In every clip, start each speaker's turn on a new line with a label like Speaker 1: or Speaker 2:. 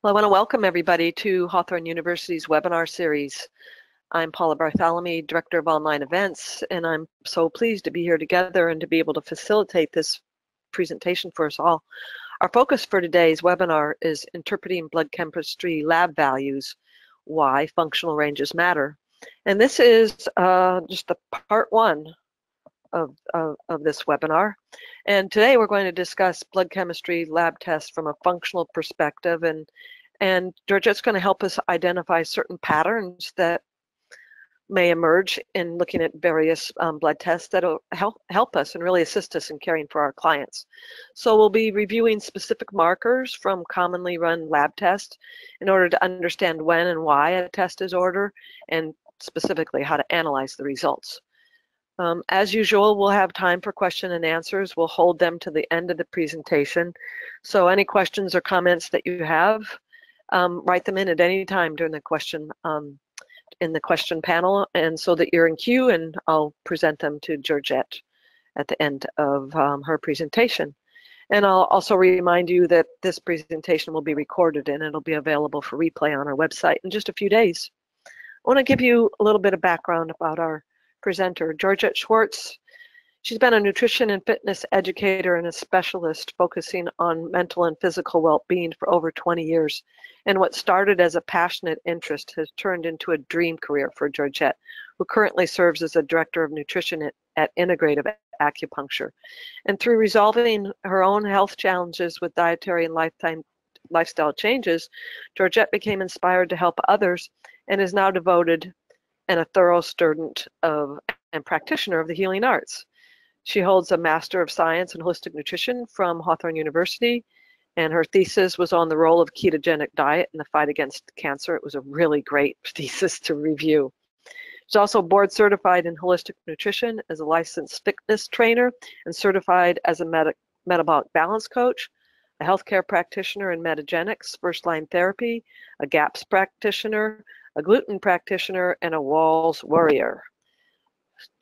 Speaker 1: Well, I want to welcome everybody to Hawthorn University's webinar series. I'm Paula Bartholomew, Director of Online Events, and I'm so pleased to be here together and to be able to facilitate this presentation for us all. Our focus for today's webinar is Interpreting Blood Chemistry Lab Values, Why Functional Ranges Matter. And this is just the part one of this webinar. And today we're going to discuss blood chemistry lab tests from a functional perspective, and Georgette's going to help us identify certain patterns that may emerge in looking at various blood tests that will help us and really assist us in caring for our clients. So we'll be reviewing specific markers from commonly run lab tests in order to understand when and why a test is ordered, and specifically how to analyze the results. As usual, we'll have time for question and answers. We'll hold them to the end of the presentation. So any questions or comments that you have, write them in at any time during the question panel, and so that you're in queue, and I'll present them to Georgette at the end of her presentation. And I'll also remind you that this presentation will be recorded and it'll be available for replay on our website in just a few days. I want to give you a little bit of background about our presenter, Georgette Schwartz. She's been a nutrition and fitness educator and a specialist focusing on mental and physical well-being for over 20 years. And what started as a passionate interest has turned into a dream career for Georgette, who currently serves as a director of nutrition at Integrative Acupuncture. And through resolving her own health challenges with dietary and lifestyle changes, Georgette became inspired to help others and is now devoted and a thorough student of and practitioner of the healing arts. She holds a Master of Science in Holistic Nutrition from Hawthorn University, and her thesis was on the role of ketogenic diet in the fight against cancer. It was a really great thesis to review. She's also board certified in holistic nutrition as a licensed fitness trainer and certified as a metabolic balance coach, a healthcare practitioner in metagenics, first-line therapy, a GAPS practitioner, a gluten practitioner, and a Walls warrior.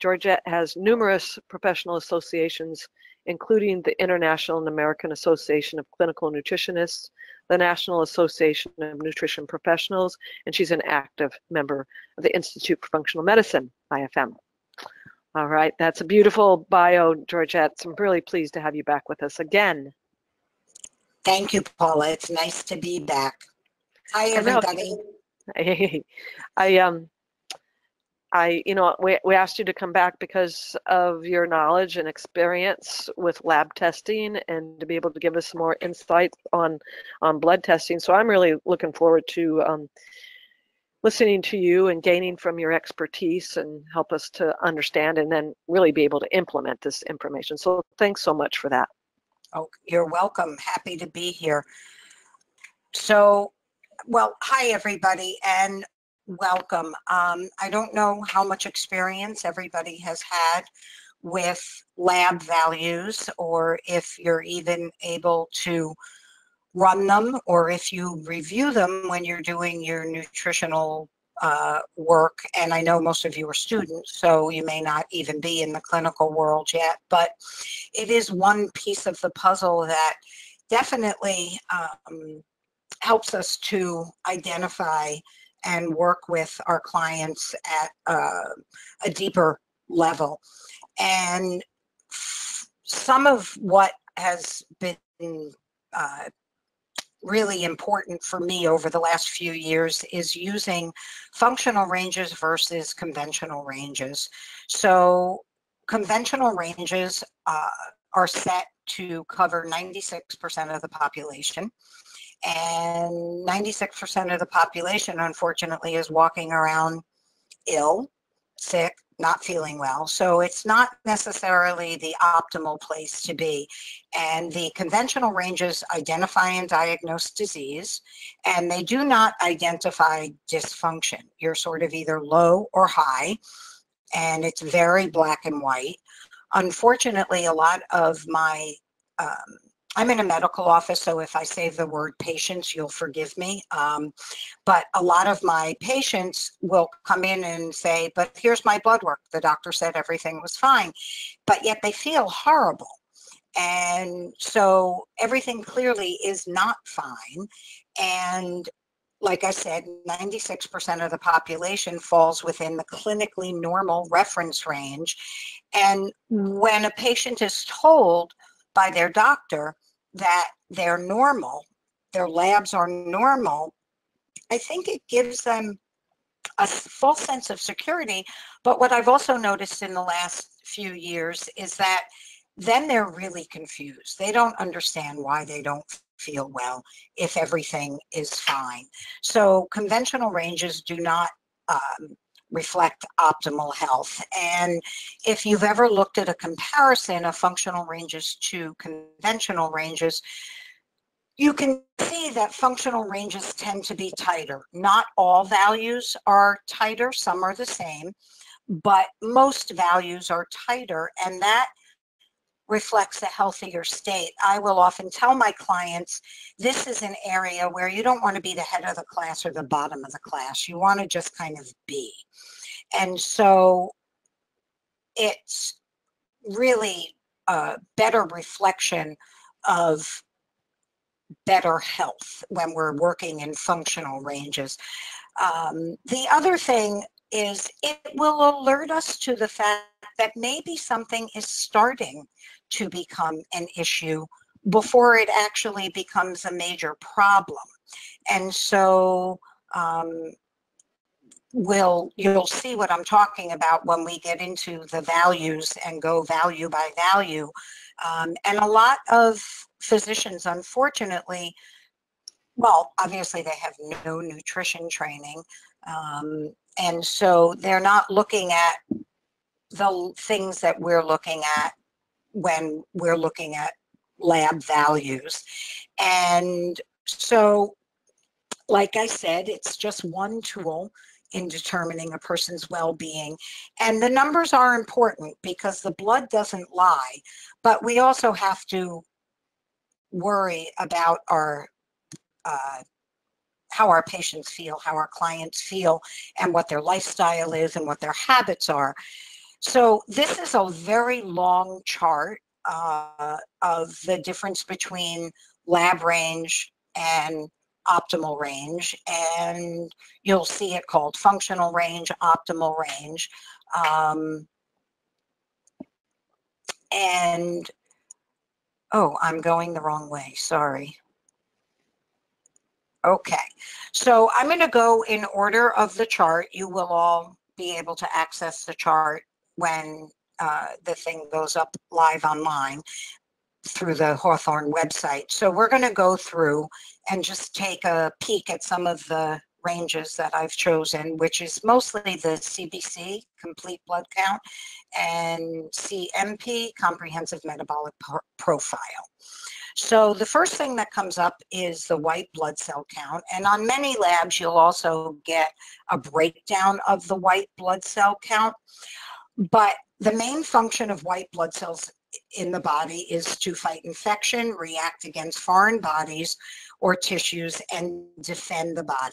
Speaker 1: Georgette has numerous professional associations, including the International and American Association of Clinical Nutritionists, the National Association of Nutrition Professionals, and she's an active member of the Institute for Functional Medicine, IFM. All right, that's a beautiful bio, Georgette. So I'm really pleased to have you back with us again.
Speaker 2: Thank you, Paula. It's nice to be back. Hi, everybody.
Speaker 1: We asked you to come back because of your knowledge and experience with lab testing and to be able to give us more insight on blood testing. So I'm really looking forward to listening to you and gaining from your expertise and help us to understand and then really be able to implement this information. So thanks so much for that.
Speaker 2: Oh, you're welcome. Happy to be here. So, well, hi, everybody, and welcome. I don't know how much experience everybody has had with lab values, or if you're even able to run them, or if you review them when you're doing your nutritional work. And I know most of you are students, so you may not even be in the clinical world yet, but it is one piece of the puzzle that definitely helps us to identify and work with our clients at a deeper level. And some of what has been really important for me over the last few years is using functional ranges versus conventional ranges. So conventional ranges are set to cover 96% of the population. And 96% of the population, unfortunately, is walking around ill, sick, not feeling well. So it's not necessarily the optimal place to be. And the conventional ranges identify and diagnose disease, and they do not identify dysfunction. You're sort of either low or high, and it's very black and white. Unfortunately, a lot of my I'm in a medical office, so if I say the word patients, you'll forgive me. But a lot of my patients will come in and say, but here's my blood work. The doctor said everything was fine, but yet they feel horrible. And so everything clearly is not fine. And like I said, 96% of the population falls within the clinically normal reference range. And when a patient is told by their doctor that they're normal, their labs are normal, I think it gives them a false sense of security. But what I've also noticed in the last few years is that then they're really confused. They don't understand why they don't feel well if everything is fine. So conventional ranges do not reflect optimal health. And if you've ever looked at a comparison of functional ranges to conventional ranges, you can see that functional ranges tend to be tighter. Not all values are tighter, some are the same, but most values are tighter, and that reflects a healthier state. I will often tell my clients, this is an area where you don't want to be the head of the class or the bottom of the class. You want to just kind of be. And so it's really a better reflection of better health when we're working in functional ranges. The other thing is it will alert us to the fact that maybe something is starting to become an issue before it actually becomes a major problem. And so you'll see what I'm talking about when we get into the values and go value by value. And a lot of physicians, unfortunately, well, obviously they have no nutrition training. And so they're not looking at the things that we're looking at when we're looking at lab values. And so, like I said, it's just one tool in determining a person's well-being. And the numbers are important because the blood doesn't lie, but we also have to worry about our how our patients feel, how our clients feel, and what their lifestyle is and what their habits are. So this is a very long chart of the difference between lab range and optimal range, and you'll see it called functional range, optimal range. And oh, I'm going the wrong way, sorry. Okay, so I'm going to go in order of the chart. You will all be able to access the chart when the thing goes up live online through the Hawthorn website. So we're going to go through and just take a peek at some of the ranges that I've chosen, which is mostly the CBC, complete blood count, and CMP, comprehensive metabolic profile. So the first thing that comes up is the white blood cell count. And on many labs, you'll also get a breakdown of the white blood cell count. But the main function of white blood cells in the body is to fight infection, react against foreign bodies or tissues, and defend the body.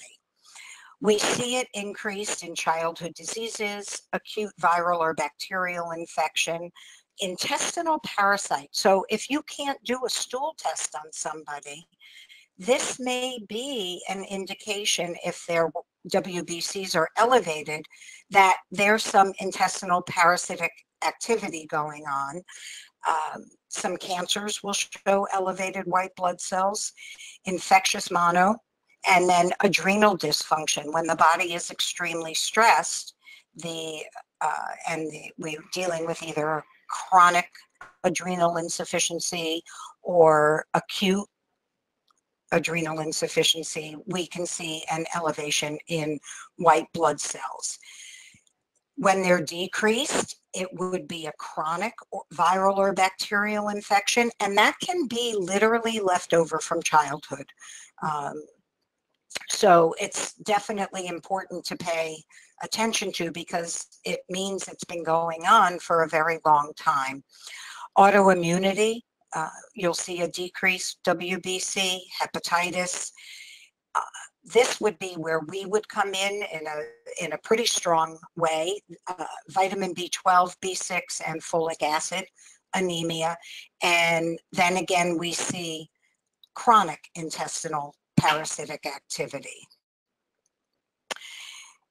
Speaker 2: We see it increased in childhood diseases, acute viral or bacterial infection, intestinal parasites. So if you can't do a stool test on somebody, this may be an indication, if their WBCs are elevated, that there's some intestinal parasitic activity going on. Some cancers will show elevated white blood10s, infectious mono, and then adrenal dysfunction. When the body is extremely stressed, we're dealing with either chronic adrenal insufficiency or acute adrenal insufficiency, we can see an elevation in white blood cells. When they're decreased, it would be a chronic viral or bacterial infection, and that can be literally left over from childhood. So it's definitely important to pay attention to because it means it's been going on for a very long time. Autoimmunity, you'll see a decreased WBC, hepatitis. This would be where we would come in a pretty strong way. Vitamin B12, B6, and folic acid anemia, and then again we see chronic intestinal parasitic activity.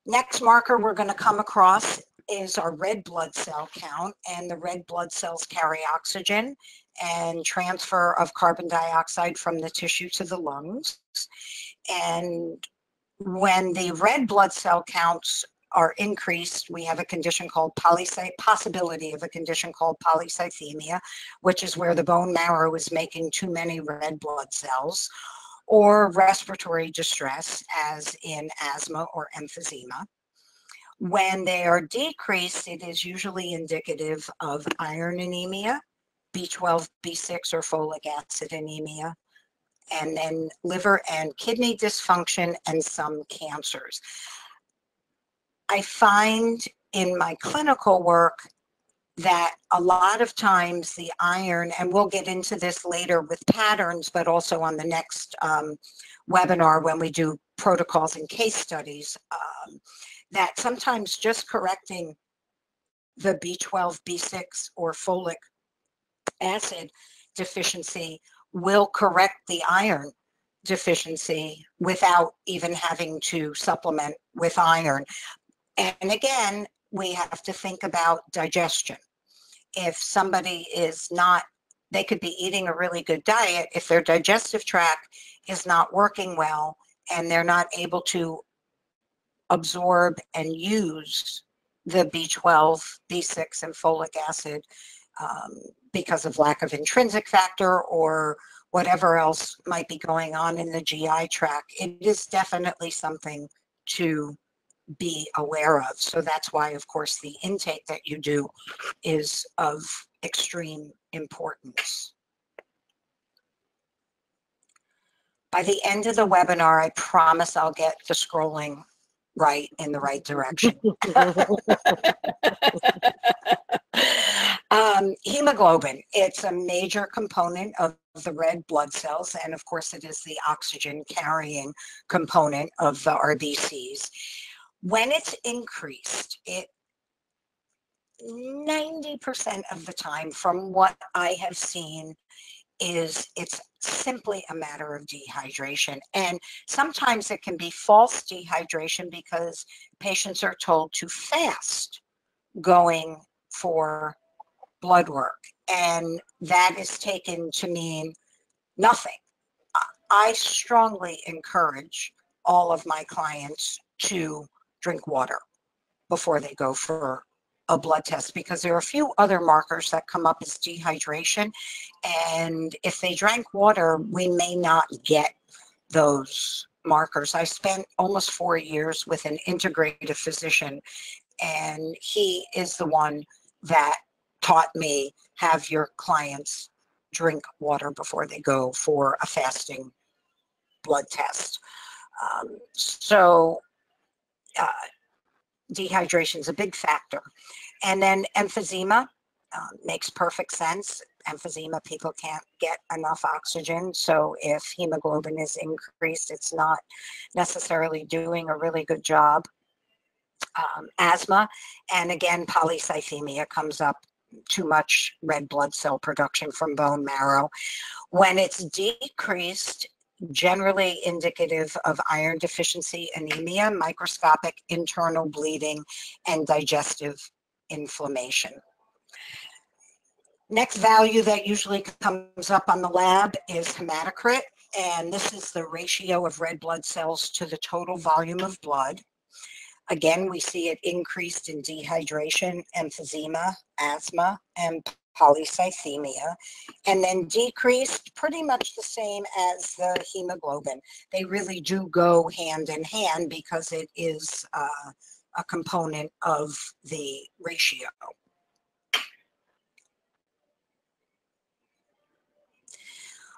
Speaker 2: Next marker we're going to come across is our red blood cell count, and the red blood cells carry oxygen and transfer of carbon dioxide from the tissue to the lungs. And when the red blood cell counts are increased, we have a condition called possibility of a condition called polycythemia, which is where the bone marrow is making too many red blood cells, or respiratory distress, as in asthma or emphysema. When they are decreased, it is usually indicative of iron anemia, B12, B6, or folic acid anemia, and then liver and kidney dysfunction and some cancers. I find in my clinical work that a lot of times the iron, and we'll get into this later with patterns, but also on the next webinar when we do protocols and case studies, that sometimes just correcting the B12, B6, or folic acid deficiency will correct the iron deficiency without even having to supplement with iron. And again, we have to think about digestion. If somebody is not, they could be eating a really good diet. If their digestive tract is not working well and they're not able to absorb and use the B12, B6, and folic acid because of lack of intrinsic factor or whatever else might be going on in the GI tract, it is definitely something to be aware of. So that's why, of course, the intake that you do is of extreme importance. By the end of the webinar, I promise I'll get the scrolling right in the right direction. Hemoglobin, it's a major component of the red blood cells, and of course it is the oxygen carrying component of the RBCs. When it's increased, it 90% of the time from what I have seen is it's simply a matter of dehydration. And sometimes it can be false dehydration because patients are told to fast going for blood work, and that is taken to mean nothing. I strongly encourage all of my clients to drink water before they go for a blood test, because there are a few other markers that come up as dehydration, and if they drank water, we may not get those markers. I spent almost 4 years with an integrative physician, and he is the one that taught me, have your clients drink water before they go for a fasting blood test. Dehydration is a big factor. And then emphysema makes perfect sense. Emphysema, people can't get enough oxygen. So if hemoglobin is increased, it's not necessarily doing a really good job. Asthma, and again, polycythemia comes up, too much red blood cell production from bone marrow. When it's decreased, generally indicative of iron deficiency anemia, microscopic internal bleeding, and digestive inflammation. Next value that usually comes up on the lab is hematocrit, and this is the ratio of red blood cells to the total volume of blood. Again, we see it increased in dehydration, emphysema, asthma, and polycythemia, and then decreased pretty much the same as the hemoglobin. They really do go hand in hand because it is a component of the ratio.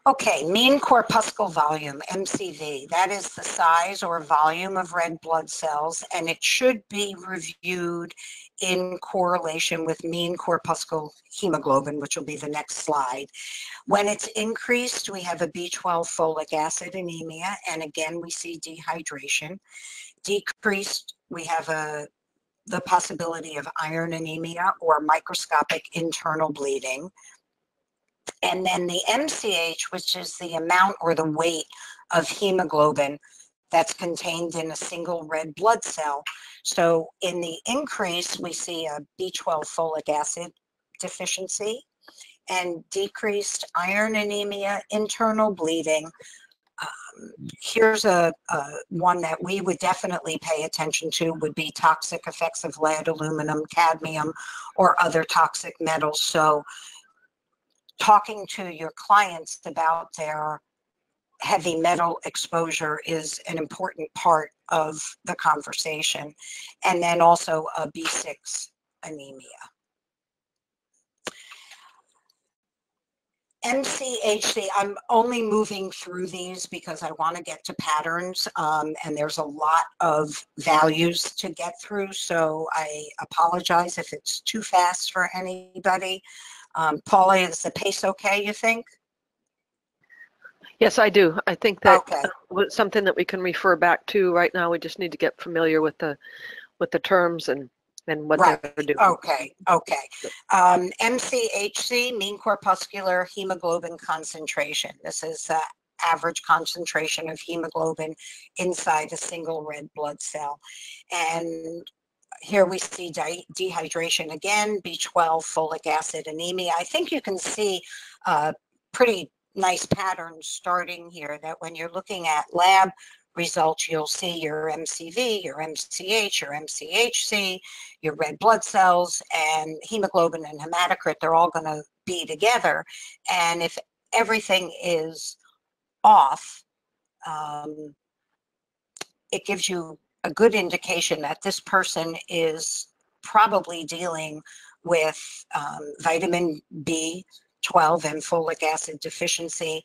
Speaker 2: Okay, mean corpuscle volume, MCV, that is the size or volume of red blood cells, and it should be reviewed in correlation with mean corpuscle hemoglobin, which will be the next slide. When it's increased, we have a B12 folic acid anemia, and again, we see dehydration. Decreased, we have the possibility of iron anemia or microscopic internal bleeding. And then the MCH, which is the amount or the weight of hemoglobin that's contained in a single red blood cell. So in the increase, we see a B12 folic acid deficiency and decreased iron anemia, internal bleeding. Here's a one that we would definitely pay attention to would be toxic effects of lead, aluminum, cadmium, or other toxic metals. So talking to your clients about their heavy metal exposure is an important part of the conversation. And then also a B6 anemia. MCHC, I'm only moving through these because I want to get to patterns, and there's a lot of values to get through, so I apologize if it's too fast for anybody. Paula, is the pace okay, you think?
Speaker 1: Yes, I do. I think that
Speaker 2: okay.
Speaker 1: Was something that we can refer back to right now. We just need to get familiar with the terms and what
Speaker 2: right.
Speaker 1: they're doing.
Speaker 2: Okay, okay. MCHC, mean corpuscular hemoglobin concentration. This is the average concentration of hemoglobin inside a single red blood cell. And here we see dehydration again, B12, folic acid anemia. I think you can see pretty nice patterns starting here, that when you're looking at lab results, you'll see your MCV, your MCH, your MCHC, your red blood cells, and hemoglobin and hematocrit. They're all going to be together. And if everything is off, it gives you a good indication that this person is probably dealing with vitamin B12 and folic acid deficiency,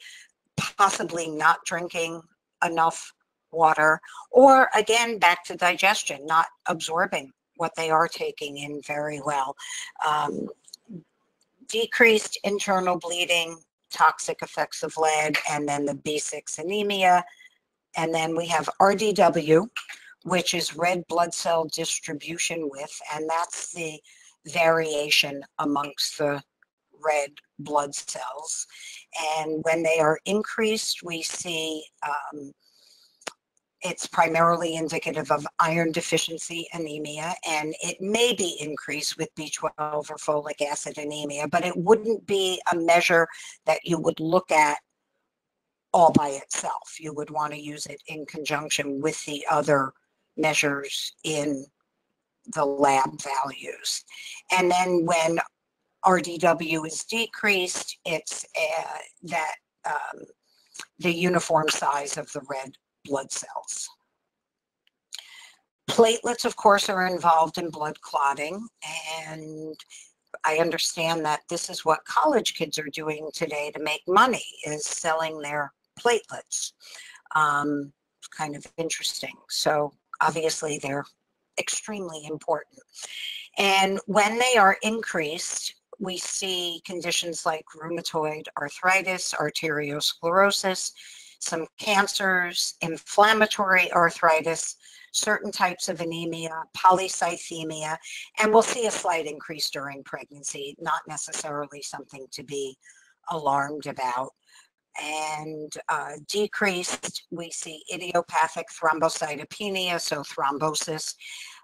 Speaker 2: possibly not drinking enough water, or again, back to digestion, not absorbing what they are taking in very well. Decreased internal bleeding, toxic effects of lead, and then the B6 anemia. And then we have RDW, which is red blood cell distribution width, and that's the variation amongst the red blood cells. And when they are increased, we see it's primarily indicative of iron deficiency anemia, and it may be increased with B12 or folic acid anemia, but it wouldn't be a measure that you would look at all by itself. You would want to use it in conjunction with the other measures in the lab values. And then when RDW is decreased, it's the uniform size of the red blood cells. Platelets, of course, are involved in blood clotting, and I understand that this is what college kids are doing today to make money, is selling their platelets. It's kind of interesting. So obviously they're extremely important. And when they are increased, we see conditions like rheumatoid arthritis, arteriosclerosis, some cancers, inflammatory arthritis, certain types of anemia, polycythemia, and we'll see a slight increase during pregnancy, not necessarily something to be alarmed about. And decreased, we see idiopathic thrombocytopenia, so thrombosis,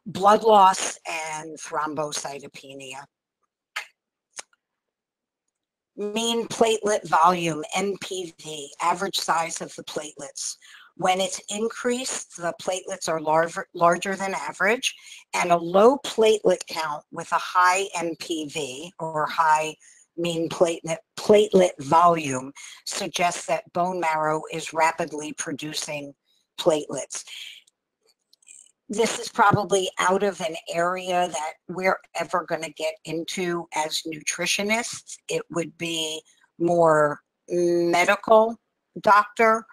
Speaker 2: blood loss, and thrombocytopenia. Mean platelet volume, MPV, average size of the platelets. When it's increased, the platelets are larger than average, and a low platelet count with a high MPV, or high mean platelet volume, suggests that bone marrow is rapidly producing platelets. This is probably out of an area that we're ever going to get into as nutritionists. It would be more medical doctor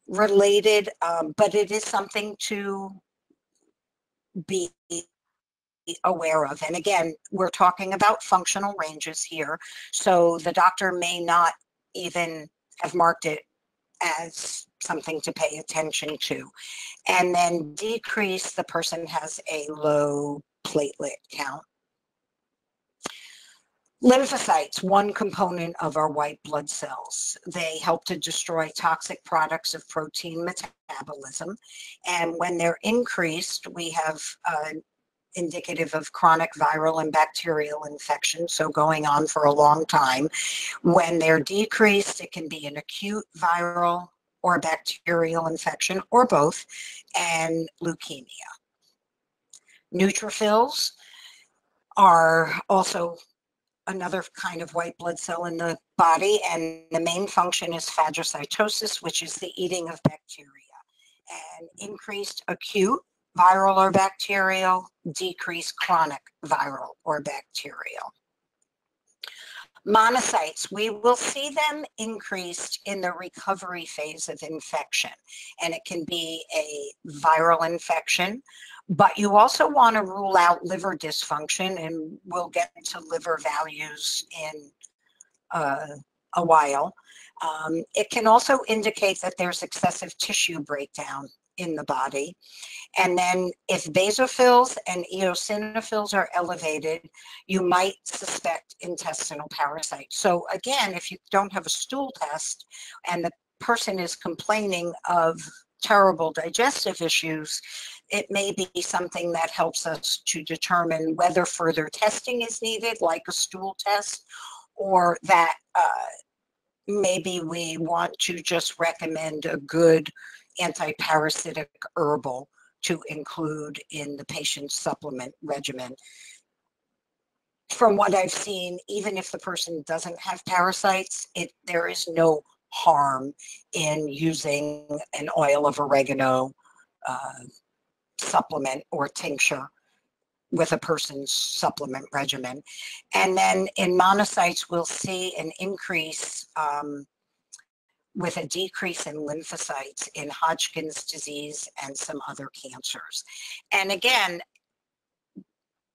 Speaker 2: related, but it is something to be aware of. And again, we're talking about functional ranges here, so the doctor may not even have marked it as something to pay attention to. And then decrease, the person has a low platelet count. Lymphocytes, one component of our white blood cells. They help to destroy toxic products of protein metabolism. And when they're increased, we have indicative of chronic viral and bacterial infection, so going on for a long time. When they're decreased, it can be an acute viral or bacterial infection, or both, and leukemia. Neutrophils are also another kind of white blood cell in the body, and the main function is phagocytosis, which is the eating of bacteria. And increased acute viral or bacterial, decreased chronic viral or bacterial. Monocytes, we will see them increased in the recovery phase of infection, and it can be a viral infection, but you also want to rule out liver dysfunction, and we'll get into liver values in a while. It can also indicate that there's excessive tissue breakdown in the body. And then if basophils and eosinophils are elevated, you might suspect intestinal parasites. So again, if you don't have a stool test and the person is complaining of terrible digestive issues, it may be something that helps us to determine whether further testing is needed, like a stool test, or that maybe we want to just recommend a good anti-parasitic herbal to include in the patient's supplement regimen. From what I've seen, even if the person doesn't have parasites, there is no harm in using an oil of oregano supplement or tincture with a person's supplement regimen. And then in monocytes, we'll see an increase with a decrease in lymphocytes in Hodgkin's disease and some other cancers. And again,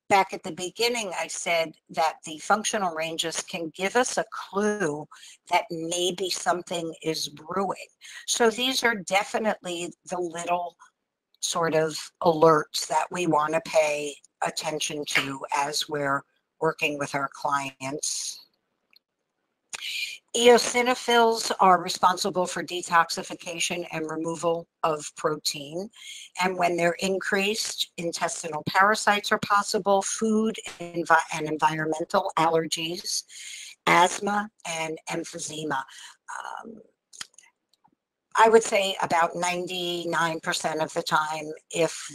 Speaker 2: back at the beginning, I said that the functional ranges can give us a clue that maybe something is brewing. So these are definitely the little sort of alerts that we want to pay attention to as we're working with our clients. Eosinophils are responsible for detoxification and removal of protein. And when they're increased, intestinal parasites are possible, food and environmental allergies, asthma, and emphysema. I would say about 99% of the time, if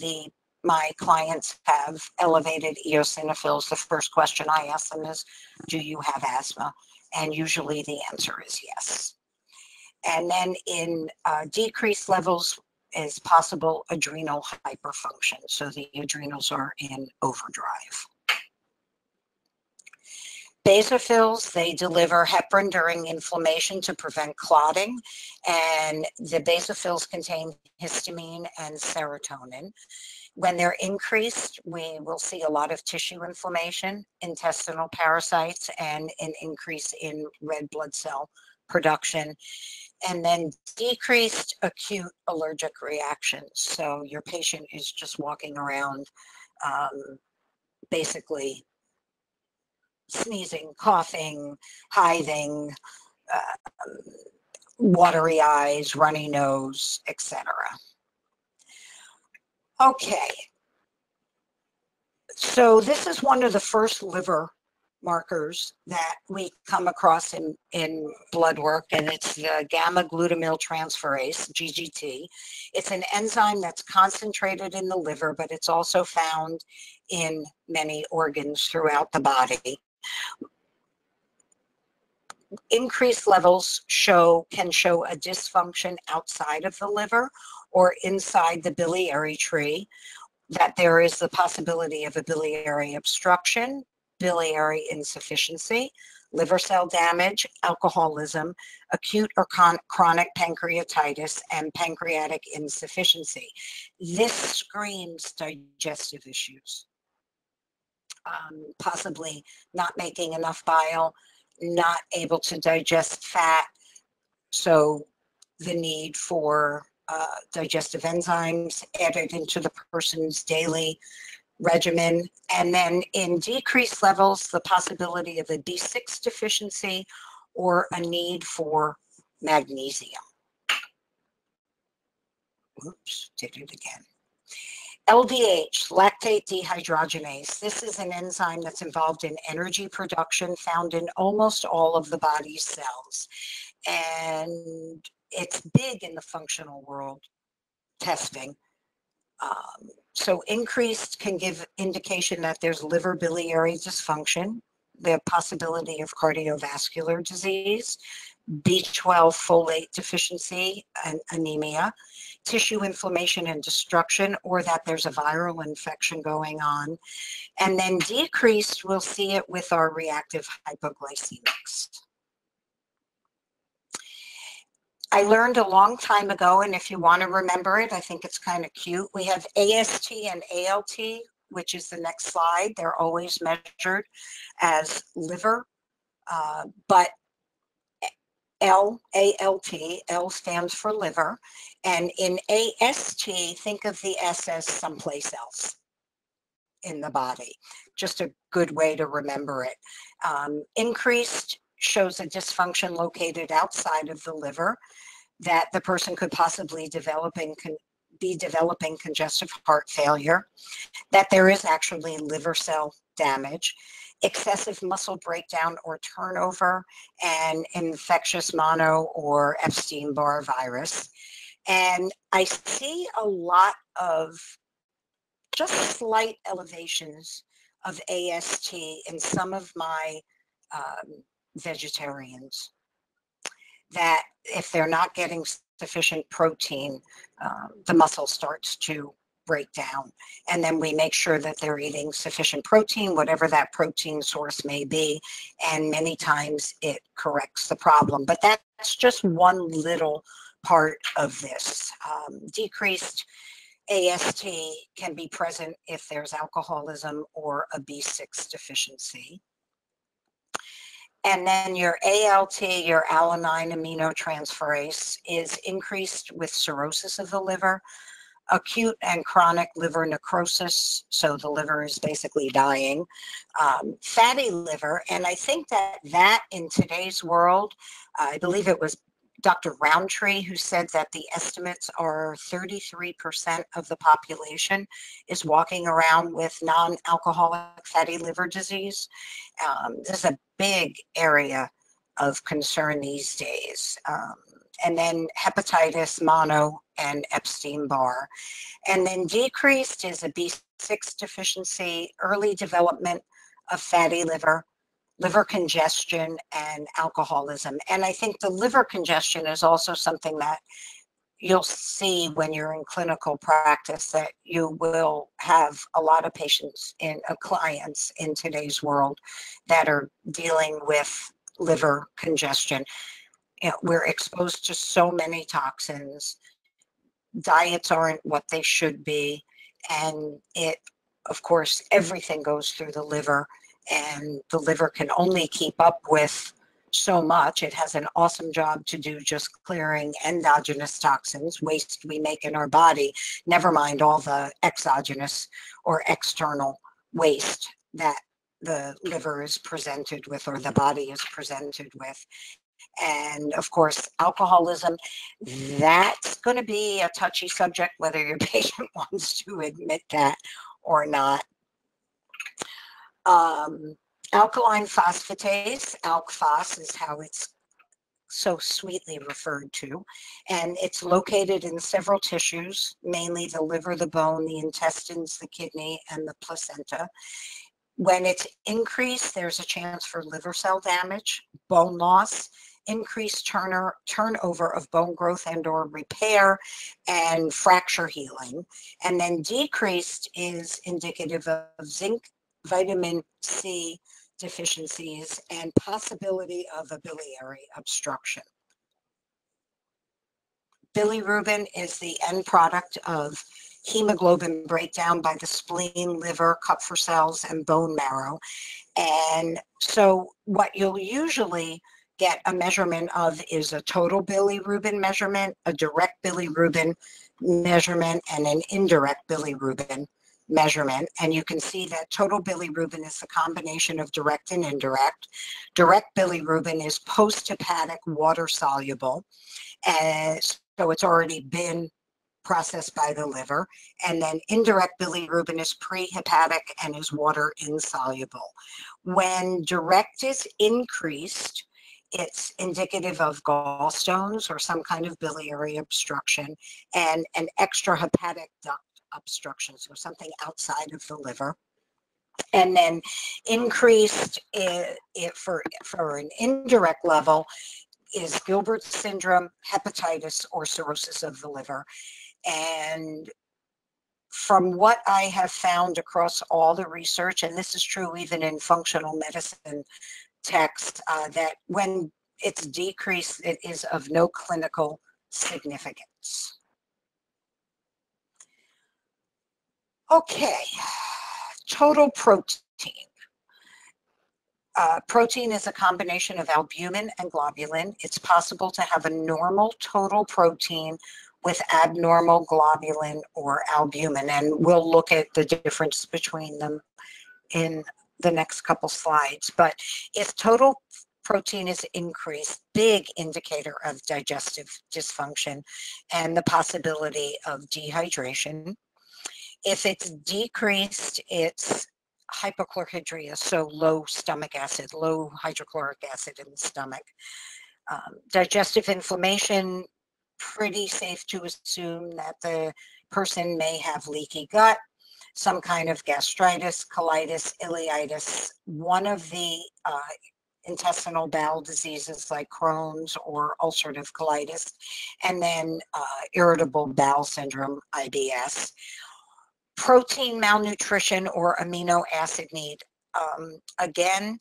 Speaker 2: my clients have elevated eosinophils, the first question I ask them is, do you have asthma? And usually the answer is yes. And then in decreased levels is possible adrenal hyperfunction. So the adrenals are in overdrive. Basophils, they deliver heparin during inflammation to prevent clotting. And the basophils contain histamine and serotonin. When they're increased, we will see a lot of tissue inflammation, intestinal parasites, and an increase in red blood cell production. And then decreased acute allergic reactions. So your patient is just walking around basically sneezing, coughing, hiving, watery eyes, runny nose, etc. Okay, so this is one of the first liver markers that we come across in blood work, and it's the gamma-glutamyl transferase, GGT. It's an enzyme that's concentrated in the liver, but it's also found in many organs throughout the body. Increased levels can show a dysfunction outside of the liver or inside the biliary tree, that there is the possibility of a biliary obstruction, biliary insufficiency, liver cell damage, alcoholism, acute or chronic pancreatitis, and pancreatic insufficiency. This screams digestive issues. Possibly not making enough bile, not able to digest fat, so the need for digestive enzymes added into the person's daily regimen. And then in decreased levels, the possibility of a B6 deficiency or a need for magnesium. Oops, did it again. LDH, lactate dehydrogenase. This is an enzyme that's involved in energy production, found in almost all of the body's cells. And it's big in the functional world testing. So increased can give indication that there's liver biliary dysfunction, the possibility of cardiovascular disease, B12 folate deficiency and anemia, tissue inflammation and destruction, or that there's a viral infection going on. And then decreased, we'll see it with our reactive hypoglycemics. I learned a long time ago, and if you want to remember it, I think it's kind of cute. We have AST and ALT, which is the next slide. They're always measured as liver, but ALT, L stands for liver, and in AST, think of the S as someplace else in the body. Just a good way to remember it. Increased shows a dysfunction located outside of the liver, that the person could possibly be developing congestive heart failure, that there is actually liver cell damage, excessive muscle breakdown or turnover, and infectious mono or Epstein-Barr virus. And I see a lot of just slight elevations of AST in some of my vegetarians, that if they're not getting sufficient protein, the muscle starts to break down. And then we make sure that they're eating sufficient protein, whatever that protein source may be, and many times it corrects the problem. But that's just one little part of this. Decreased AST can be present if there's alcoholism or a B6 deficiency. And then your ALT, your alanine aminotransferase, is increased with cirrhosis of the liver, acute and chronic liver necrosis, so the liver is basically dying, fatty liver, and I think that in today's world, I believe it was Dr. Roundtree who said that the estimates are 33% of the population is walking around with non-alcoholic fatty liver disease. This is a big area of concern these days. And then hepatitis, mono, and Epstein-Barr. And then decreased is a B6 deficiency, early development of fatty liver, liver congestion, and alcoholism. And I think the liver congestion is also something that you'll see when you're in clinical practice, that you will have a lot of patients clients in today's world that are dealing with liver congestion. You know, we're exposed to so many toxins. Diets aren't what they should be. And of course, everything goes through the liver, and the liver can only keep up with so much. It has an awesome job to do just clearing endogenous toxins, waste we make in our body, never mind all the exogenous or external waste that the liver is presented with, or the body is presented with. And of course, alcoholism, that's going to be a touchy subject, whether your patient wants to admit that or not. Alkaline phosphatase, ALK-PHOS is how it's so sweetly referred to, and it's located in several tissues, mainly the liver, the bone, the intestines, the kidney, and the placenta. When it's increased, there's a chance for liver cell damage, bone loss, increased turnover of bone growth and or repair, and fracture healing. And then decreased is indicative of zinc, vitamin C deficiencies, and possibility of a biliary obstruction. Bilirubin is the end product of hemoglobin breakdown by the spleen, liver, Kupffer cells, and bone marrow. And so what you'll usually get a measurement of is a total bilirubin measurement, a direct bilirubin measurement, and an indirect bilirubin measurement, and you can see that total bilirubin is a combination of direct and indirect. Direct bilirubin is post-hepatic water soluble, and so it's already been processed by the liver, and then indirect bilirubin is pre-hepatic and is water insoluble. When direct is increased, it's indicative of gallstones or some kind of biliary obstruction and an extrahepatic duct obstruction, so something outside of the liver. And then increased for an indirect level is Gilbert's syndrome, hepatitis, or cirrhosis of the liver. And from what I have found across all the research, and this is true even in functional medicine text, that when it's decreased, it is of no clinical significance. Okay, total protein. Protein is a combination of albumin and globulin. It's possible to have a normal total protein with abnormal globulin or albumin, and we'll look at the difference between them in the next couple slides. But if total protein is increased, big indicator of digestive dysfunction and the possibility of dehydration. If it's decreased, it's hypochlorhydria, so low stomach acid, low hydrochloric acid in the stomach. Digestive inflammation, pretty safe to assume that the person may have leaky gut, some kind of gastritis, colitis, ileitis, one of the intestinal bowel diseases like Crohn's or ulcerative colitis, and then irritable bowel syndrome, IBS. Protein malnutrition or amino acid need. Again,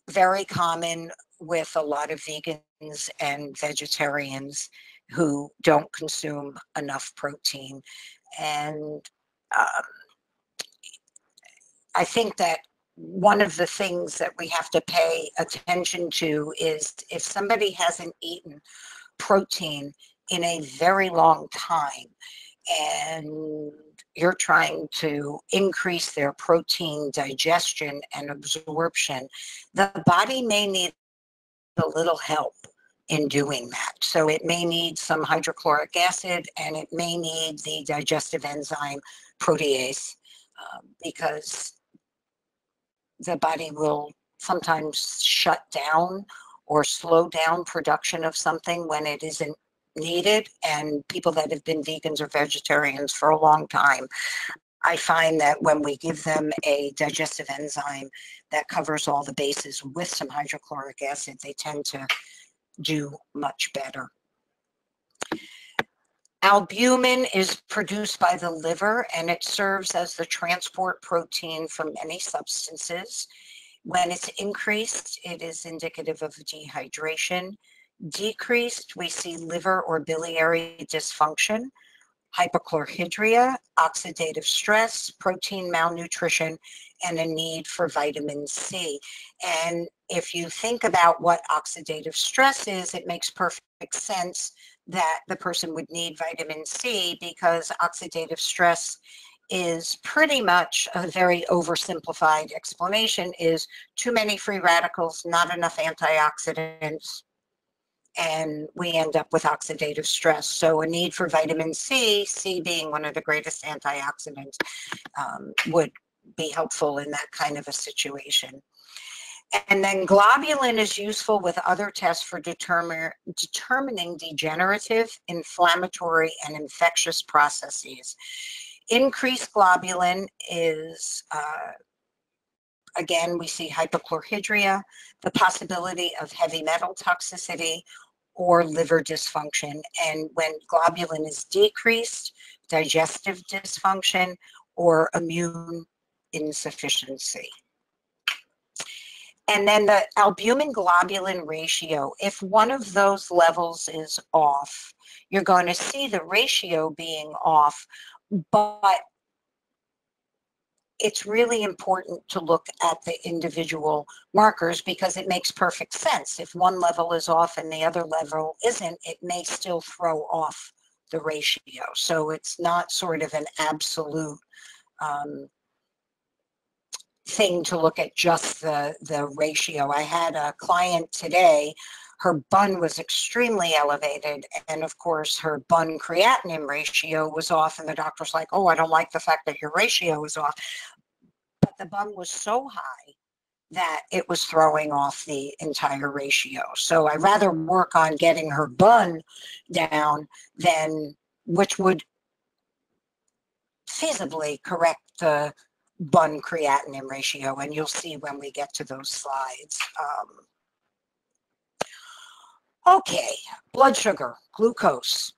Speaker 2: very common with a lot of vegans and vegetarians who don't consume enough protein. And I think that one of the things that we have to pay attention to is if somebody hasn't eaten protein in a very long time and you're trying to increase their protein digestion and absorption, the body may need a little help in doing that. So it may need some hydrochloric acid, and it may need the digestive enzyme protease, because the body will sometimes shut down or slow down production of something when it isn't needed. And people that have been vegans or vegetarians for a long time, I find that when we give them a digestive enzyme that covers all the bases with some hydrochloric acid, they tend to do much better. Albumin is produced by the liver, and it serves as the transport protein for many substances. When it's increased, it is indicative of dehydration. Decreased, we see liver or biliary dysfunction, hypochlorhydria, oxidative stress, protein malnutrition, and a need for vitamin C. And if you think about what oxidative stress is, it makes perfect sense that the person would need vitamin C, because oxidative stress is pretty much a very oversimplified explanation, is too many free radicals, not enough antioxidants, and we end up with oxidative stress. So a need for vitamin C, C being one of the greatest antioxidants, would be helpful in that kind of a situation. And then globulin is useful with other tests for determining degenerative, inflammatory, and infectious processes. Increased globulin is, again, we see hypochlorhydria, the possibility of heavy metal toxicity, or liver dysfunction. And when globulin is decreased, digestive dysfunction or immune insufficiency. And then the albumin globulin ratio, if one of those levels is off, you're going to see the ratio being off, but it's really important to look at the individual markers, because it makes perfect sense. If one level is off and the other level isn't, it may still throw off the ratio. So it's not sort of an absolute thing to look at just the ratio. I had a client today, her BUN was extremely elevated, and of course her BUN creatinine ratio was off, and the doctor's like, oh, I don't like the fact that your ratio is off. But the BUN was so high that it was throwing off the entire ratio. So I'd rather work on getting her BUN down than, which would feasibly correct the BUN creatinine ratio, and you'll see when we get to those slides. Okay, blood sugar, glucose,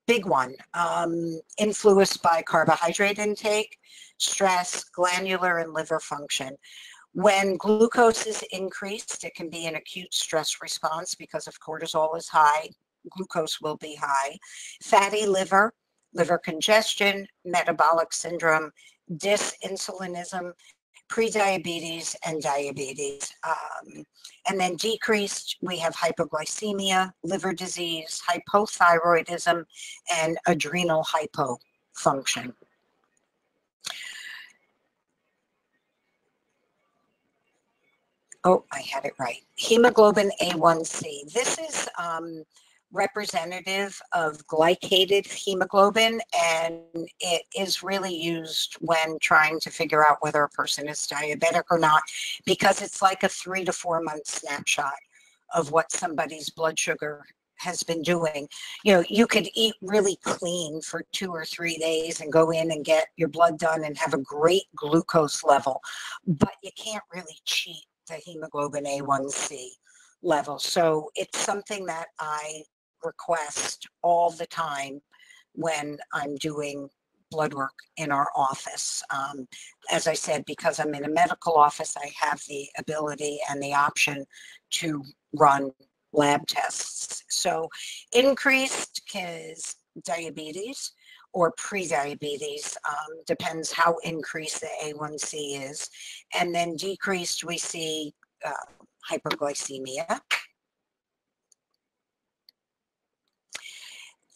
Speaker 2: big one, influenced by carbohydrate intake, stress, glandular and liver function. When glucose is increased, it can be an acute stress response because if cortisol is high, glucose will be high. Fatty liver, liver congestion, metabolic syndrome, dysinsulinism, prediabetes, and diabetes. And then decreased, we have hypoglycemia, liver disease, hypothyroidism, and adrenal hypofunction. Oh, I had it right. Hemoglobin A1C. This is representative of glycated hemoglobin, and it is really used when trying to figure out whether a person is diabetic or not, because it's like a 3 to 4 month snapshot of what somebody's blood sugar has been doing. You know, you could eat really clean for 2 or 3 days and go in and get your blood done and have a great glucose level, but you can't really cheat the hemoglobin A1C level. So it's something that I request all the time when I'm doing blood work in our office. As I said, because I'm in a medical office, I have the ability and the option to run lab tests. So increased is diabetes or pre-diabetes, depends how increased the A1C is. And then decreased, we see hyperglycemia.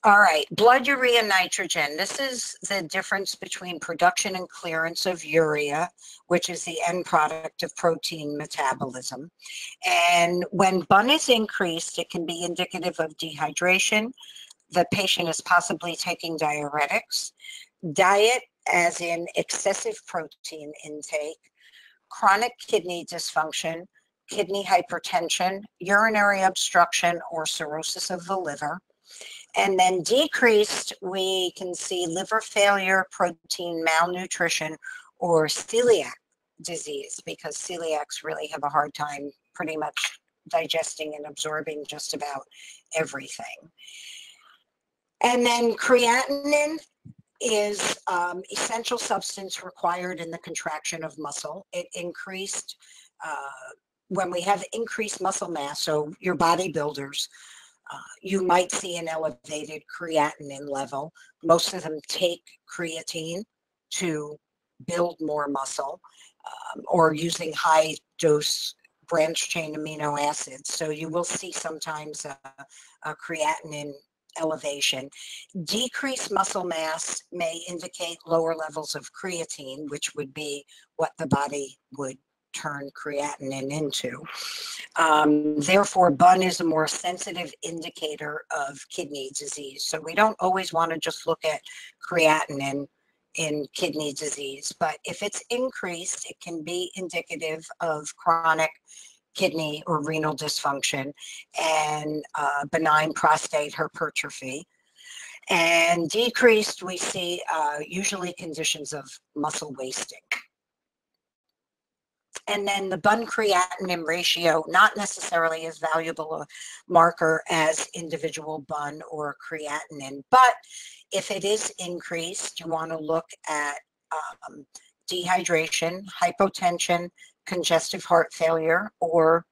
Speaker 2: All right, blood urea nitrogen. This is the difference between production and clearance of urea, which is the end product of protein metabolism. And when BUN is increased, it can be indicative of dehydration. The patient is possibly taking diuretics. Diet, as in excessive protein intake, chronic kidney dysfunction, kidney hypertension, urinary obstruction, or cirrhosis of the liver. And then decreased, we can see liver failure, protein malnutrition, or celiac disease, because celiacs really have a hard time pretty much digesting and absorbing just about everything. And then creatinine is essential substance required in the contraction of muscle. It increased when we have increased muscle mass, so your bodybuilders, you might see an elevated creatinine level. Most of them take creatine to build more muscle, or using high dose branched chain amino acids. So you will see sometimes a creatinine elevation. Decreased muscle mass may indicate lower levels of creatine, which would be what the body would turn creatinine into. Therefore, BUN is a more sensitive indicator of kidney disease. So we don't always want to just look at creatinine in kidney disease, but if it's increased, it can be indicative of chronic kidney or renal dysfunction and benign prostate hypertrophy. And decreased, we see usually conditions of muscle wasting. And then the BUN creatinine ratio, not necessarily as valuable a marker as individual BUN or creatinine, but if it is increased, you want to look at dehydration, hypotension, congestive heart failure, or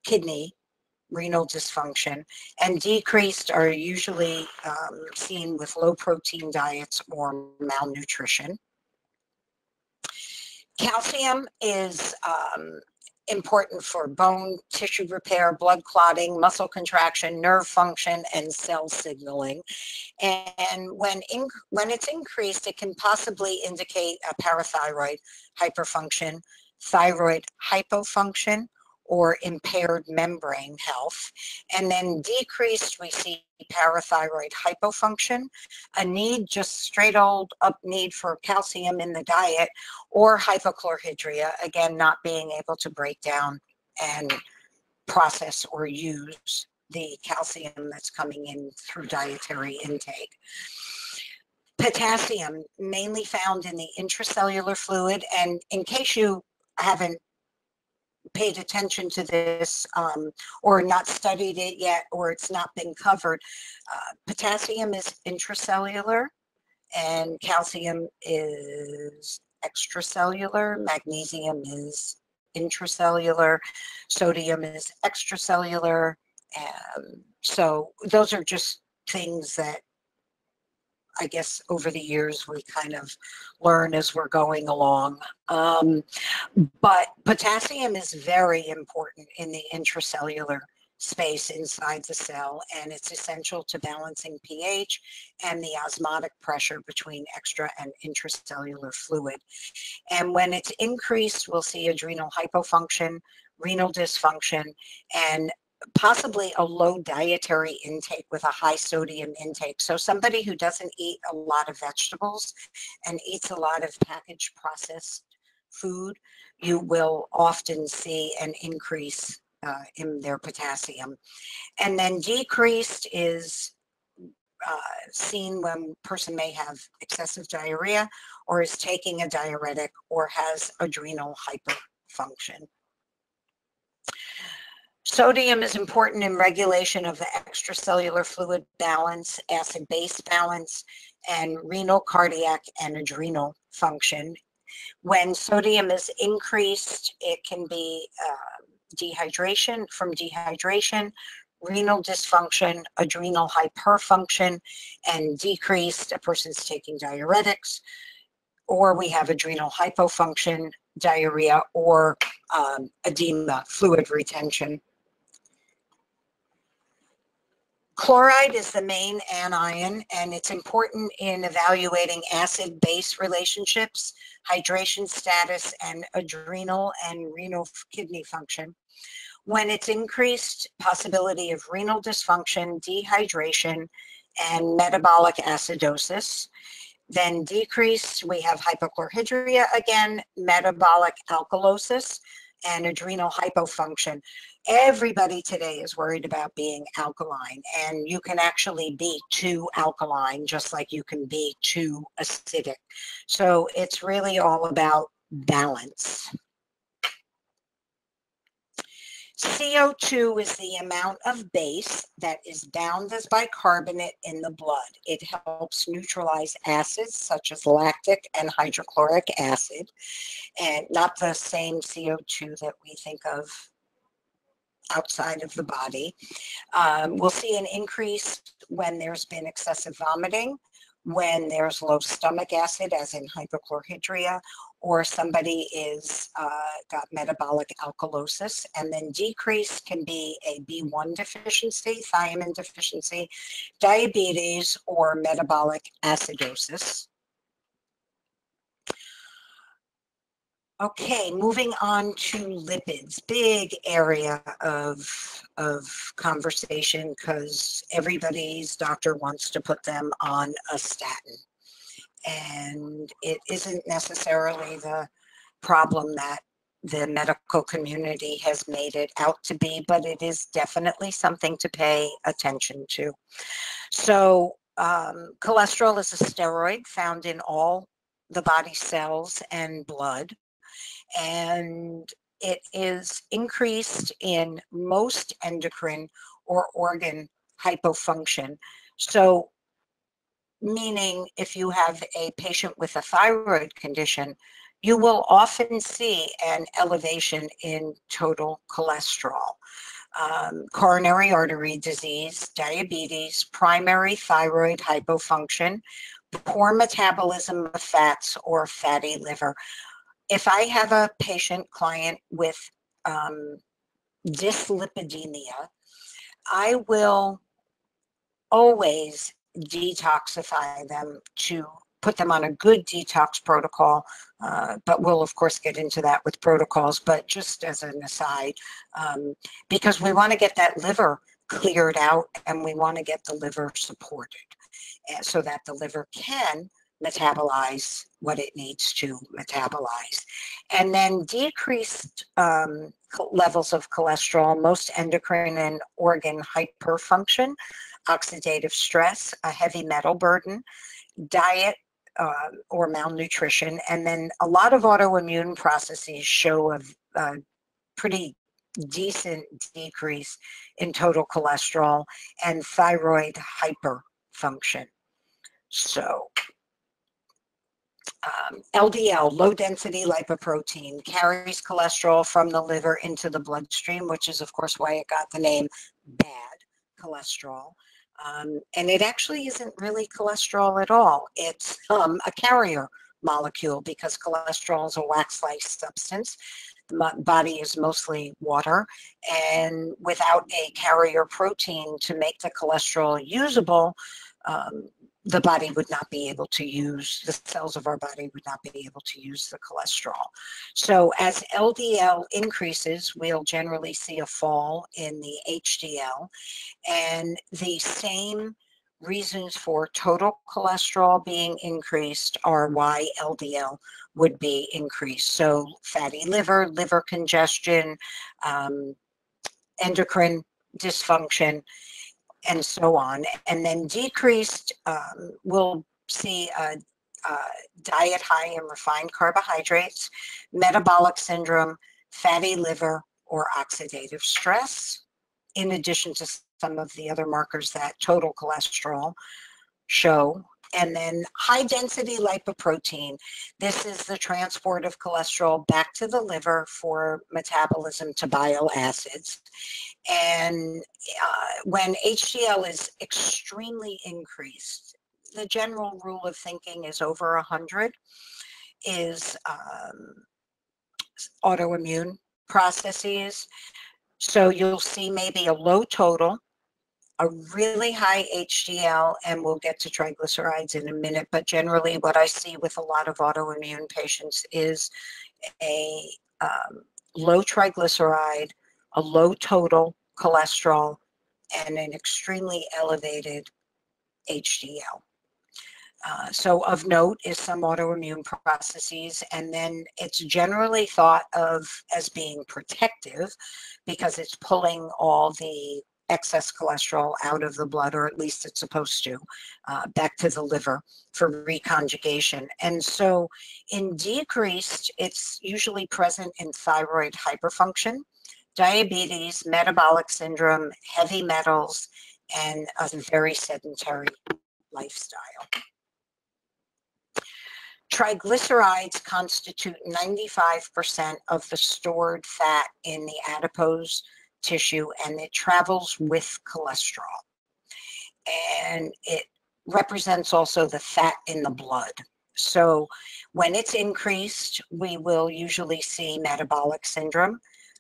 Speaker 2: kidney renal dysfunction. And decreased are usually seen with low protein diets or malnutrition. Calcium is important for bone tissue repair, blood clotting, muscle contraction, nerve function, and cell signaling. And when it's increased, it can possibly indicate a parathyroid hyperfunction, thyroid hypofunction, or impaired membrane health. And then decreased, we see parathyroid hypofunction, a need, just straight old up need for calcium in the diet, or hypochlorhydria, again, not being able to break down and process or use the calcium that's coming in through dietary intake. Potassium, mainly found in the intracellular fluid, and in case you haven't paid attention to this or not studied it yet, or it's not been covered, potassium is intracellular and calcium is extracellular, magnesium is intracellular, sodium is extracellular. So those are just things that I guess over the years we kind of learn as we're going along. But potassium is very important in the intracellular space inside the cell, and it's essential to balancing pH and the osmotic pressure between extra and intracellular fluid. And when it's increased, we'll see adrenal hypofunction, renal dysfunction, and possibly a low dietary intake with a high sodium intake. So somebody who doesn't eat a lot of vegetables and eats a lot of packaged processed food, you will often see an increase in their potassium. And then decreased is seen when a person may have excessive diarrhea or is taking a diuretic or has adrenal hyperfunction. Sodium is important in regulation of the extracellular fluid balance, acid-base balance, and renal, cardiac, and adrenal function. When sodium is increased, it can be dehydration, renal dysfunction, adrenal hyperfunction, and decreased, a person's taking diuretics, or we have adrenal hypofunction, diarrhea, or edema, fluid retention. Chloride is the main anion, and it's important in evaluating acid-base relationships, hydration status, and adrenal and renal kidney function. When it's increased, possibility of renal dysfunction, dehydration, and metabolic acidosis. Then decreased, we have hypochlorhydria again, metabolic alkalosis, and adrenal hypofunction. Everybody today is worried about being alkaline, and you can actually be too alkaline just like you can be too acidic. So it's really all about balance. CO2 is the amount of base that is bound as bicarbonate in the blood. It helps neutralize acids such as lactic and hydrochloric acid, and not the same CO2 that we think of outside of the body. We'll see an increase when there's been excessive vomiting, when there's low stomach acid, as in hypochlorhydria, or somebody is got metabolic alkalosis. And then decrease can be a B1 deficiency, thiamine deficiency, diabetes, or metabolic acidosis. Okay, moving on to lipids, big area of conversation because everybody's doctor wants to put them on a statin. And it isn't necessarily the problem that the medical community has made it out to be, but it is definitely something to pay attention to. So cholesterol is a steroid found in all the body cells and blood. And it is increased in most endocrine or organ hypofunction. So meaning if you have a patient with a thyroid condition, you will often see an elevation in total cholesterol. Coronary artery disease, diabetes, primary thyroid hypofunction, poor metabolism of fats, or fatty liver. If I have a patient client with dyslipidemia, I will always detoxify them to put them on a good detox protocol, but we'll of course get into that with protocols, but just as an aside, because we want to get that liver cleared out and we want to get the liver supported so that the liver can metabolize what it needs to metabolize. And then decreased levels of cholesterol, most endocrine and organ hyperfunction, oxidative stress, a heavy metal burden, diet or malnutrition, and then a lot of autoimmune processes show a pretty decent decrease in total cholesterol and thyroid hyperfunction. So LDL, low density lipoprotein, carries cholesterol from the liver into the bloodstream, which is of course why it got the name bad cholesterol. And it actually isn't really cholesterol at all. It's a carrier molecule because cholesterol is a wax-like substance. The body is mostly water, and without a carrier protein to make the cholesterol usable, the body would not be able to use, the cells of our body would not be able to use the cholesterol. So as LDL increases, we'll generally see a fall in the HDL, and the same reasons for total cholesterol being increased are why LDL would be increased. So fatty liver, liver congestion, endocrine dysfunction, and so on. And then decreased, we'll see a diet high in refined carbohydrates, metabolic syndrome, fatty liver, or oxidative stress, in addition to some of the other markers that total cholesterol show. And then high density lipoprotein. This is the transport of cholesterol back to the liver for metabolism to bile acids. And when HDL is extremely increased, the general rule of thinking is over 100 is autoimmune processes. So you'll see maybe a low total, a really high HDL, and we'll get to triglycerides in a minute, but generally what I see with a lot of autoimmune patients is a low triglyceride, a low total cholesterol, and an extremely elevated HDL. So of note is some autoimmune processes, and then it's generally thought of as being protective because it's pulling all the excess cholesterol out of the blood, or at least it's supposed to, back to the liver for reconjugation. And so in decreased, it's usually present in thyroid hyperfunction, diabetes, metabolic syndrome, heavy metals, and a very sedentary lifestyle. Triglycerides constitute 95% of the stored fat in the adipose tissue, and it travels with cholesterol. And it represents also the fat in the blood. So when it's increased, we will usually see metabolic syndrome,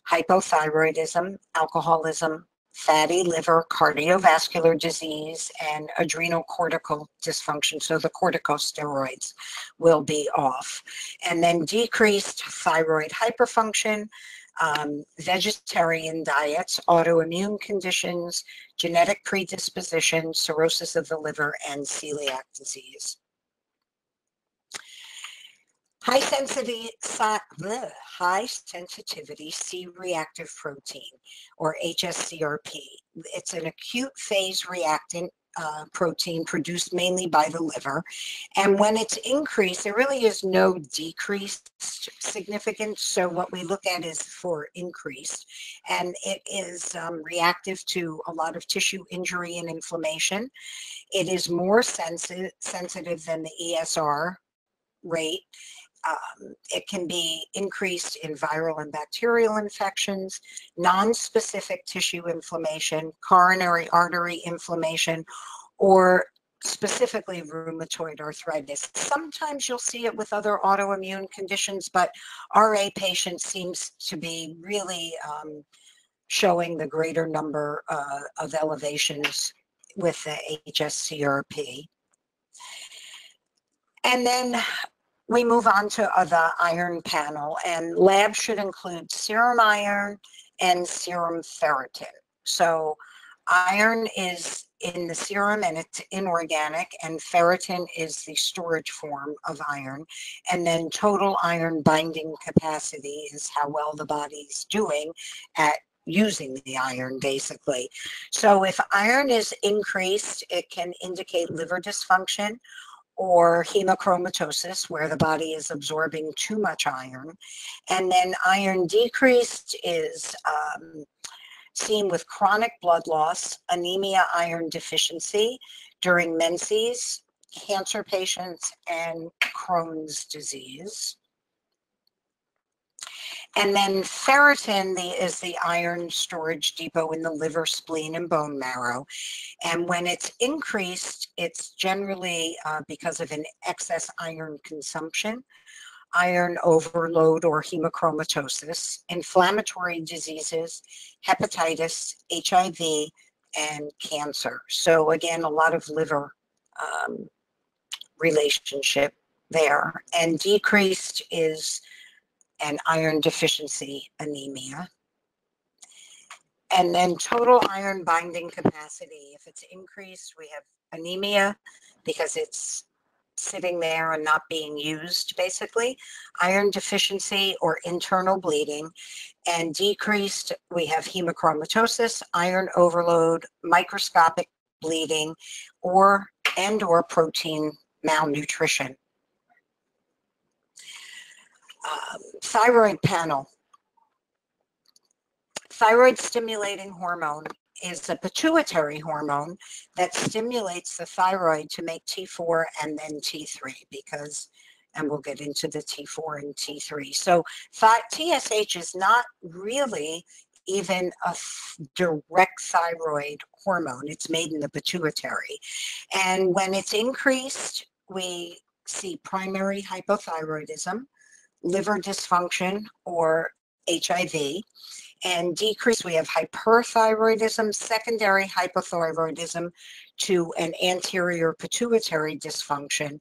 Speaker 2: hypothyroidism, alcoholism, fatty liver, cardiovascular disease, and adrenocortical dysfunction. So the corticosteroids will be off. And then decreased thyroid hyperfunction, vegetarian diets, autoimmune conditions, genetic predisposition, cirrhosis of the liver, and celiac disease. High sensitivity C-reactive protein, or HSCRP. It's an acute phase reactant protein produced mainly by the liver. And when it's increased, there really is no decreased significance. So what we look at is for increased. And it is reactive to a lot of tissue injury and inflammation. It is more sensitive than the ESR rate. It can be increased in viral and bacterial infections, non-specific tissue inflammation, coronary artery inflammation, or specifically rheumatoid arthritis. Sometimes you'll see it with other autoimmune conditions, but RA patients seems to be really showing the greater number of elevations with the HSCRP. And then we move on to the iron panel, and labs should include serum iron and serum ferritin. So iron is in the serum and it's inorganic, and ferritin is the storage form of iron. And then total iron binding capacity is how well the body's doing at using the iron, basically. So if iron is increased, it can indicate liver dysfunction or hemochromatosis, where the body is absorbing too much iron. And then iron decreased is seen with chronic blood loss, anemia, iron deficiency during menses, cancer patients, and Crohn's disease. And then ferritin is the iron storage depot in the liver, spleen, and bone marrow. And when it's increased, it's generally because of an excess iron consumption, iron overload or hemochromatosis, inflammatory diseases, hepatitis, HIV, and cancer. So again, a lot of liver relationship there. And decreased is an iron deficiency anemia. And then total iron binding capacity. If it's increased, we have anemia because it's sitting there and not being used, basically. Iron deficiency or internal bleeding. And decreased, we have hemochromatosis, iron overload, microscopic bleeding, or protein malnutrition. Thyroid panel. Thyroid stimulating hormone is a pituitary hormone that stimulates the thyroid to make T4 and then T3 because, and we'll get into the T4 and T3. So TSH is not really even a direct thyroid hormone. It's made in the pituitary. And when it's increased, we see primary hypothyroidism, liver dysfunction, or HIV. And decrease, we have hyperthyroidism, secondary hypothyroidism to an anterior pituitary dysfunction,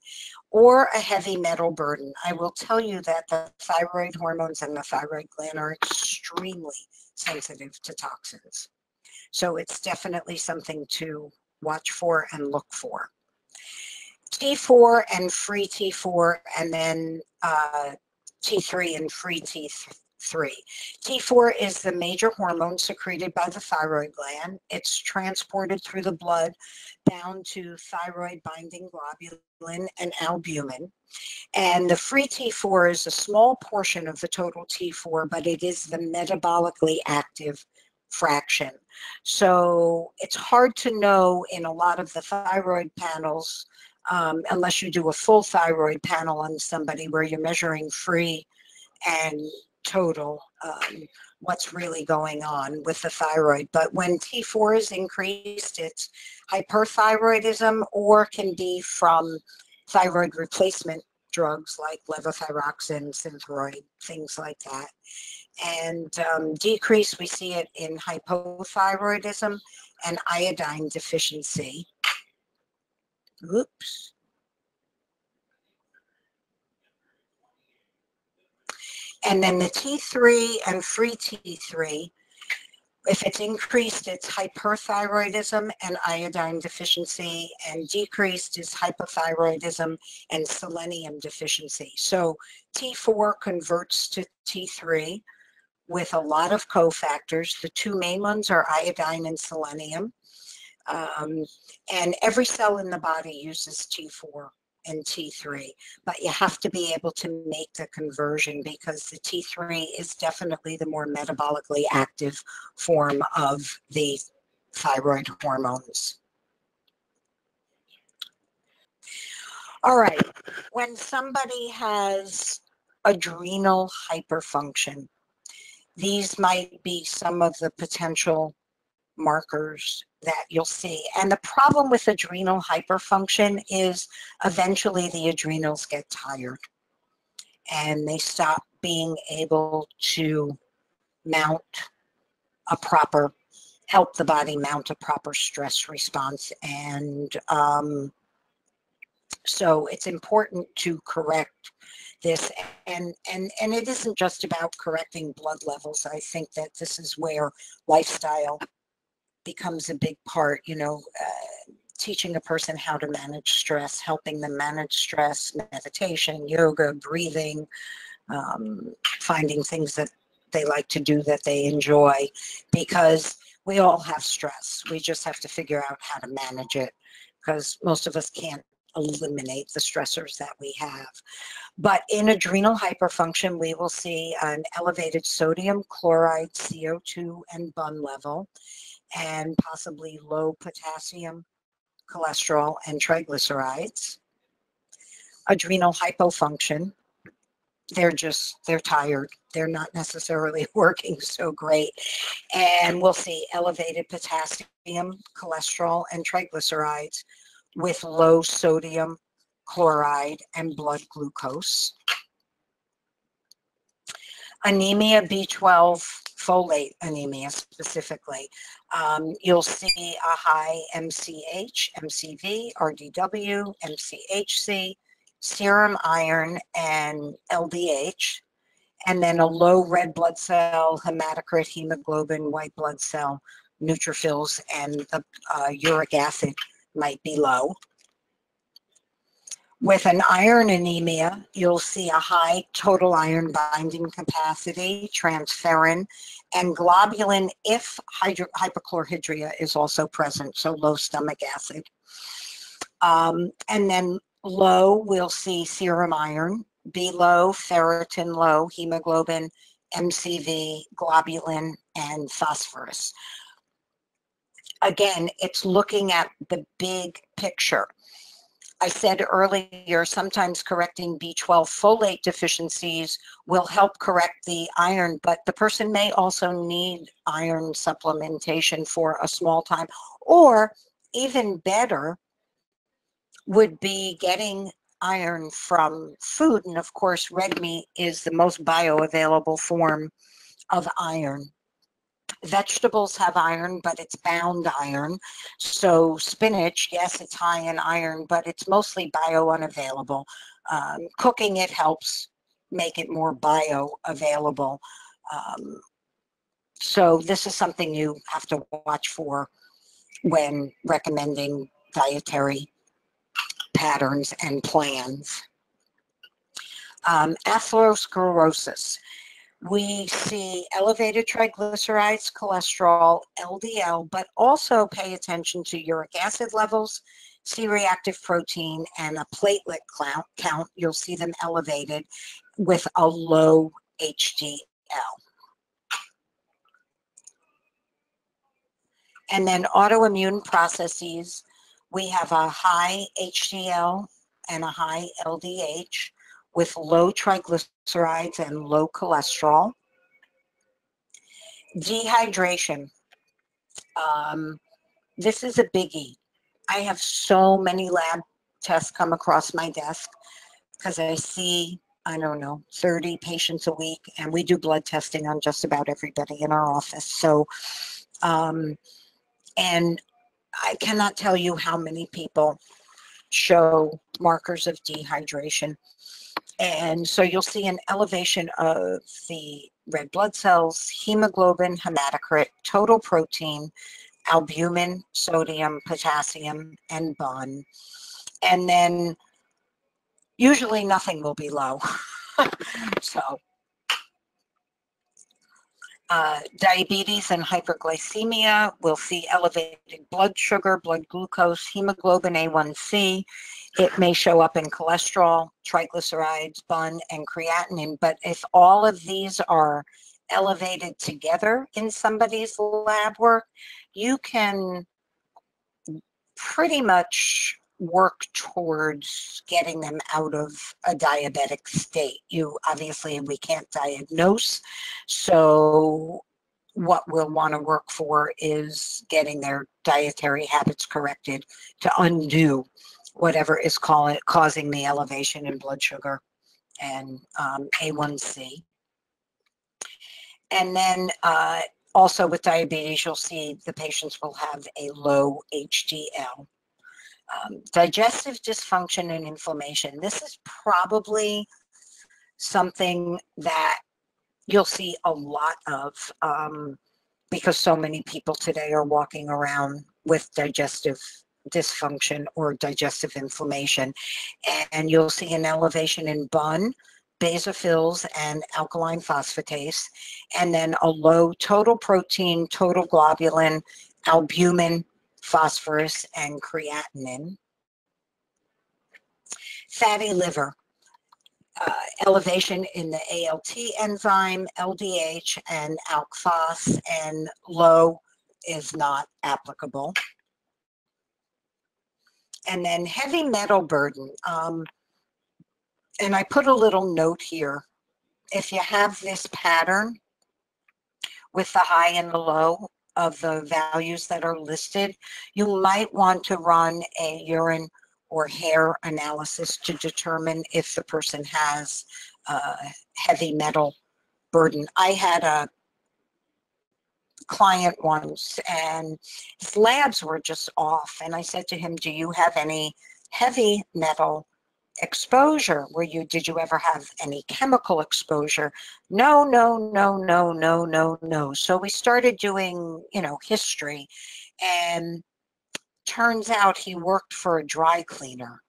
Speaker 2: or a heavy metal burden. I will tell you that the thyroid hormones and the thyroid gland are extremely sensitive to toxins. So it's definitely something to watch for and look for. T4 and free T4, and then T3 and free T3. T4 is the major hormone secreted by the thyroid gland. It's transported through the blood down to thyroid binding globulin and albumin. And the free T4 is a small portion of the total T4, but it is the metabolically active fraction. So it's hard to know in a lot of the thyroid panels, unless you do a full thyroid panel on somebody where you're measuring free and total, what's really going on with the thyroid. But when T4 is increased, it's hyperthyroidism or can be from thyroid replacement drugs like levothyroxine, Synthroid, things like that. And decrease, we see it in hypothyroidism and iodine deficiency. Oops. And then the T3 and free T3, if it's increased, it's hyperthyroidism and iodine deficiency, and decreased is hypothyroidism and selenium deficiency. So T4 converts to T3 with a lot of cofactors. The two main ones are iodine and selenium. And every cell in the body uses T4 and T3, but you have to be able to make the conversion because the T3 is definitely the more metabolically active form of the thyroid hormones. All right, when somebody has adrenal hyperfunction, these might be some of the potential markers that you'll see. And the problem with adrenal hyperfunction is eventually the adrenals get tired and they stop being able to mount a proper, help the body mount a proper stress response. And so it's important to correct this, and it isn't just about correcting blood levels. I think that this is where lifestyle becomes a big part, you know, teaching a person how to manage stress, helping them manage stress, meditation, yoga, breathing, finding things that they like to do that they enjoy, because we all have stress. We just have to figure out how to manage it, because most of us can't eliminate the stressors that we have. But in adrenal hyperfunction, we will see an elevated sodium, chloride, CO2, and BUN level, and possibly low potassium, cholesterol, and triglycerides. Adrenal hypofunction, they're tired. They're not necessarily working so great. And we'll see elevated potassium, cholesterol, and triglycerides with low sodium, chloride, and blood glucose. Anemia, B12, folate anemia specifically. You'll see a high MCH, MCV, RDW, MCHC, serum iron, and LDH, and then a low red blood cell, hematocrit, hemoglobin, white blood cell, neutrophils, and the uric acid might be low. With an iron anemia, you'll see a high total iron binding capacity, transferrin, and globulin if hypochlorhydria is also present, so low stomach acid. And then low, we'll see serum iron, B low, ferritin low, hemoglobin, MCV, globulin, and phosphorus. Again, it's looking at the big picture. I said earlier, sometimes correcting B12 folate deficiencies will help correct the iron, but the person may also need iron supplementation for a small time, or even better would be getting iron from food. And of course, red meat is the most bioavailable form of iron. Vegetables have iron, but it's bound iron. So spinach, yes, it's high in iron, but it's mostly bio-unavailable. Cooking it helps make it more bioavailable. So this is something you have to watch for when recommending dietary patterns and plans. Atherosclerosis. We see elevated triglycerides, cholesterol, LDL, but also pay attention to uric acid levels, C-reactive protein, and a platelet count. You'll see them elevated with a low HDL. And then autoimmune processes, we have a high HDL and a high LDH with low triglycerides and low cholesterol. Dehydration. This is a biggie. I have so many lab tests come across my desk because I see, I don't know, 30 patients a week, and we do blood testing on just about everybody in our office. So, and I cannot tell you how many people show markers of dehydration. And so you'll see an elevation of the red blood cells, hemoglobin, hematocrit, total protein, albumin, sodium, potassium, and BUN. And then usually nothing will be low. So diabetes and hyperglycemia, we'll see elevated blood sugar, blood glucose, hemoglobin A1C. It may show up in cholesterol, triglycerides, BUN, and creatinine. But if all of these are elevated together in somebody's lab work, you can pretty much work towards getting them out of a diabetic state. Obviously, we can't diagnose, so what we'll want to work for is getting their dietary habits corrected to undo whatever is causing the elevation in blood sugar and A1C. And then also with diabetes, you'll see the patients will have a low HDL. Digestive dysfunction and inflammation. This is probably something that you'll see a lot of because so many people today are walking around with digestive dysfunction or digestive inflammation. And you'll see an elevation in BUN, basophils, and alkaline phosphatase, and then a low total protein, total globulin, albumin, phosphorus, and creatinine. Fatty liver. Elevation in the ALT enzyme, LDH, and ALK-Phos, and low is not applicable. And then heavy metal burden. And I put a little note here. If you have this pattern with the high and the low of the values that are listed, you might want to run a urine or hair analysis to determine if the person has heavy metal burden. I had a client once and his labs were just off, and I said to him, do you have any heavy metal exposure? Did you ever have any chemical exposure? No. So we started doing, history, and turns out he worked for a dry cleaner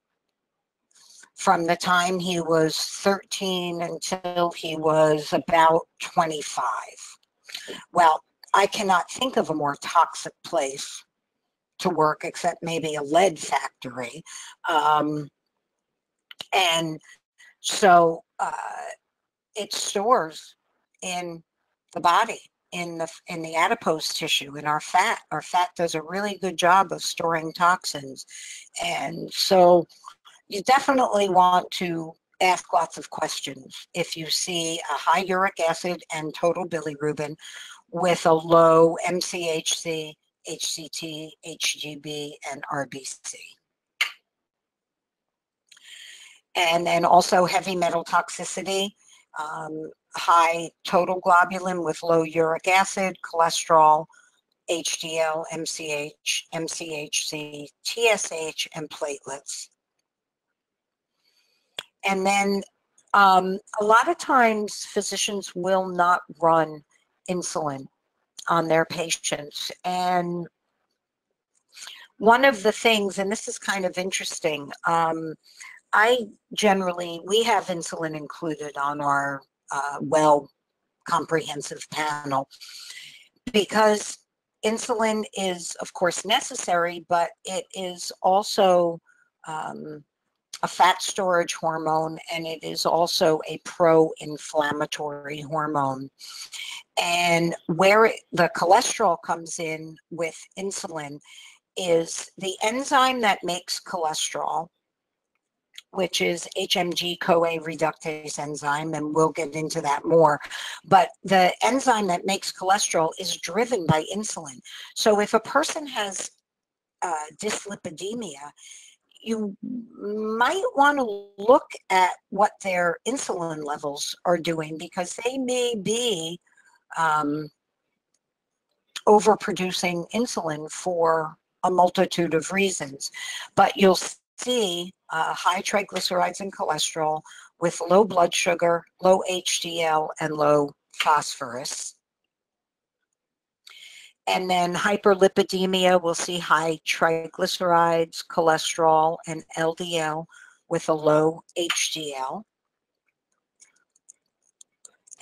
Speaker 2: from the time he was 13 until he was about 25. Well, I cannot think of a more toxic place to work except maybe a lead factory. And so it stores in the body, in the adipose tissue, in our fat. Our fat does a really good job of storing toxins. And so you definitely want to ask lots of questions if you see a high uric acid and total bilirubin with a low MCHC, HCT, HGB, and RBC. And then also heavy metal toxicity, high total globulin with low uric acid, cholesterol, HDL, MCH, MCHC, TSH, and platelets. And then a lot of times physicians will not run insulin on their patients. And one of the things, and this is kind of interesting, we have insulin included on our comprehensive panel because insulin is, of course, necessary, but it is also a fat storage hormone, and it is also a pro-inflammatory hormone. And where the cholesterol comes in with insulin is the enzyme that makes cholesterol, which is HMG-CoA reductase enzyme, and we'll get into that more. But the enzyme that makes cholesterol is driven by insulin. So if a person has dyslipidemia, you might want to look at what their insulin levels are doing, because they may be overproducing insulin for a multitude of reasons. But you'll see high triglycerides and cholesterol with low blood sugar, low HDL, and low phosphorus. And then hyperlipidemia, we'll see high triglycerides, cholesterol, and LDL with a low HDL.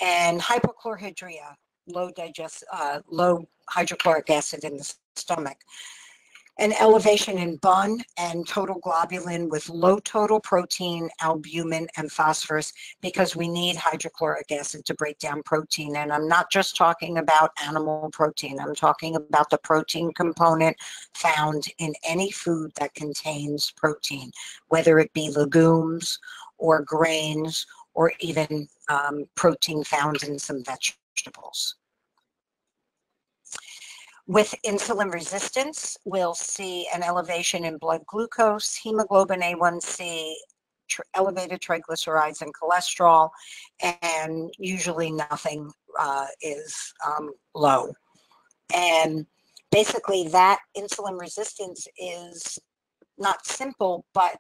Speaker 2: And hypochlorhydria, low hydrochloric acid in the stomach. An elevation in BUN and total globulin with low total protein, albumin, and phosphorus, because we need hydrochloric acid to break down protein. And I'm not just talking about animal protein. I'm talking about the protein component found in any food that contains protein, whether it be legumes or grains or even protein found in some vegetables. With insulin resistance, we'll see an elevation in blood glucose, hemoglobin A1C, elevated triglycerides and cholesterol, and usually nothing is low. And basically that insulin resistance is not simple, but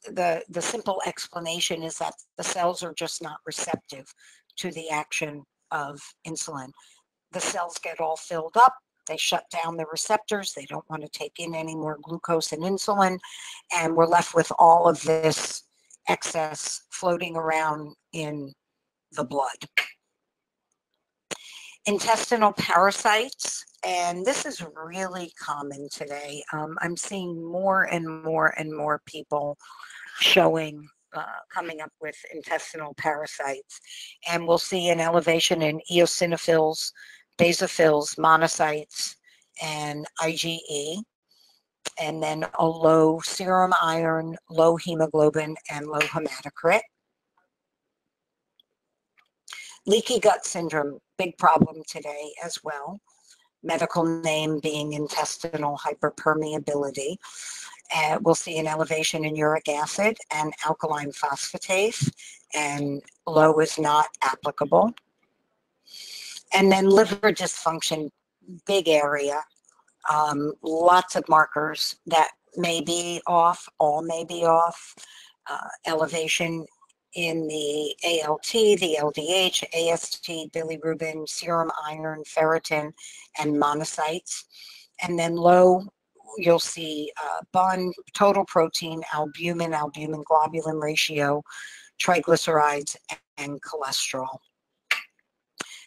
Speaker 2: the simple explanation is that the cells are just not receptive to the action of insulin. The cells get all filled up, they shut down the receptors, they don't want to take in any more glucose and insulin, and we're left with all of this excess floating around in the blood. Intestinal parasites, and this is really common today. I'm seeing more and more people showing, coming up with intestinal parasites, and we'll see an elevation in eosinophils, basophils, monocytes, and IgE, and then a low serum iron, low hemoglobin, and low hematocrit. Leaky gut syndrome, big problem today as well. Medical name being intestinal hyperpermeability. We'll see an elevation in uric acid and alkaline phosphatase, and low is not applicable. And then liver dysfunction, big area. Lots of markers that may be off, all may be off. Elevation in the ALT, the LDH, AST, bilirubin, serum iron, ferritin, and monocytes. And then low, you'll see BUN, total protein, albumin, albumin globulin ratio, triglycerides, and cholesterol.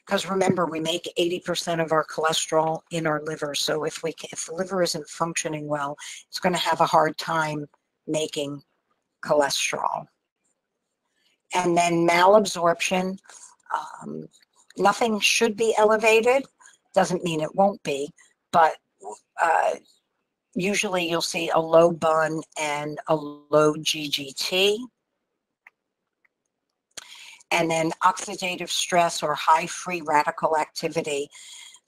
Speaker 2: Because remember, we make 80% of our cholesterol in our liver. So if the liver isn't functioning well, it's going to have a hard time making cholesterol. And then malabsorption, nothing should be elevated. Doesn't mean it won't be, but usually you'll see a low BUN and a low GGT. And then oxidative stress or high free radical activity.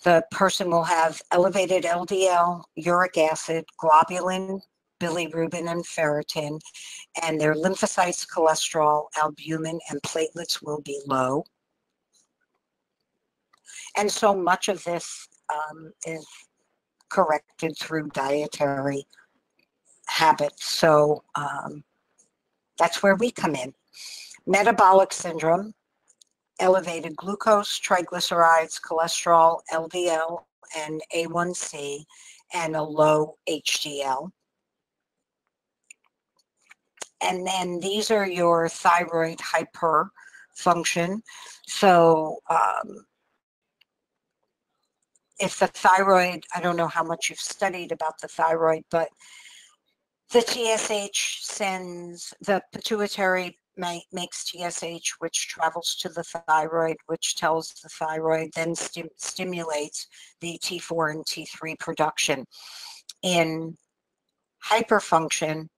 Speaker 2: The person will have elevated LDL, uric acid, globulin, bilirubin, and ferritin, and their lymphocytes, cholesterol, albumin, and platelets will be low. And so much of this is corrected through dietary habits. So that's where we come in. Metabolic syndrome, elevated glucose, triglycerides, cholesterol, LDL, and A1C, and a low HDL. And then these are your thyroid hyperfunction. So if the thyroid, I don't know how much you've studied about the thyroid, but the TSH sends, the pituitary makes TSH, which travels to the thyroid, which tells the thyroid, then stimulates the T4 and T3 production. In hyperfunction,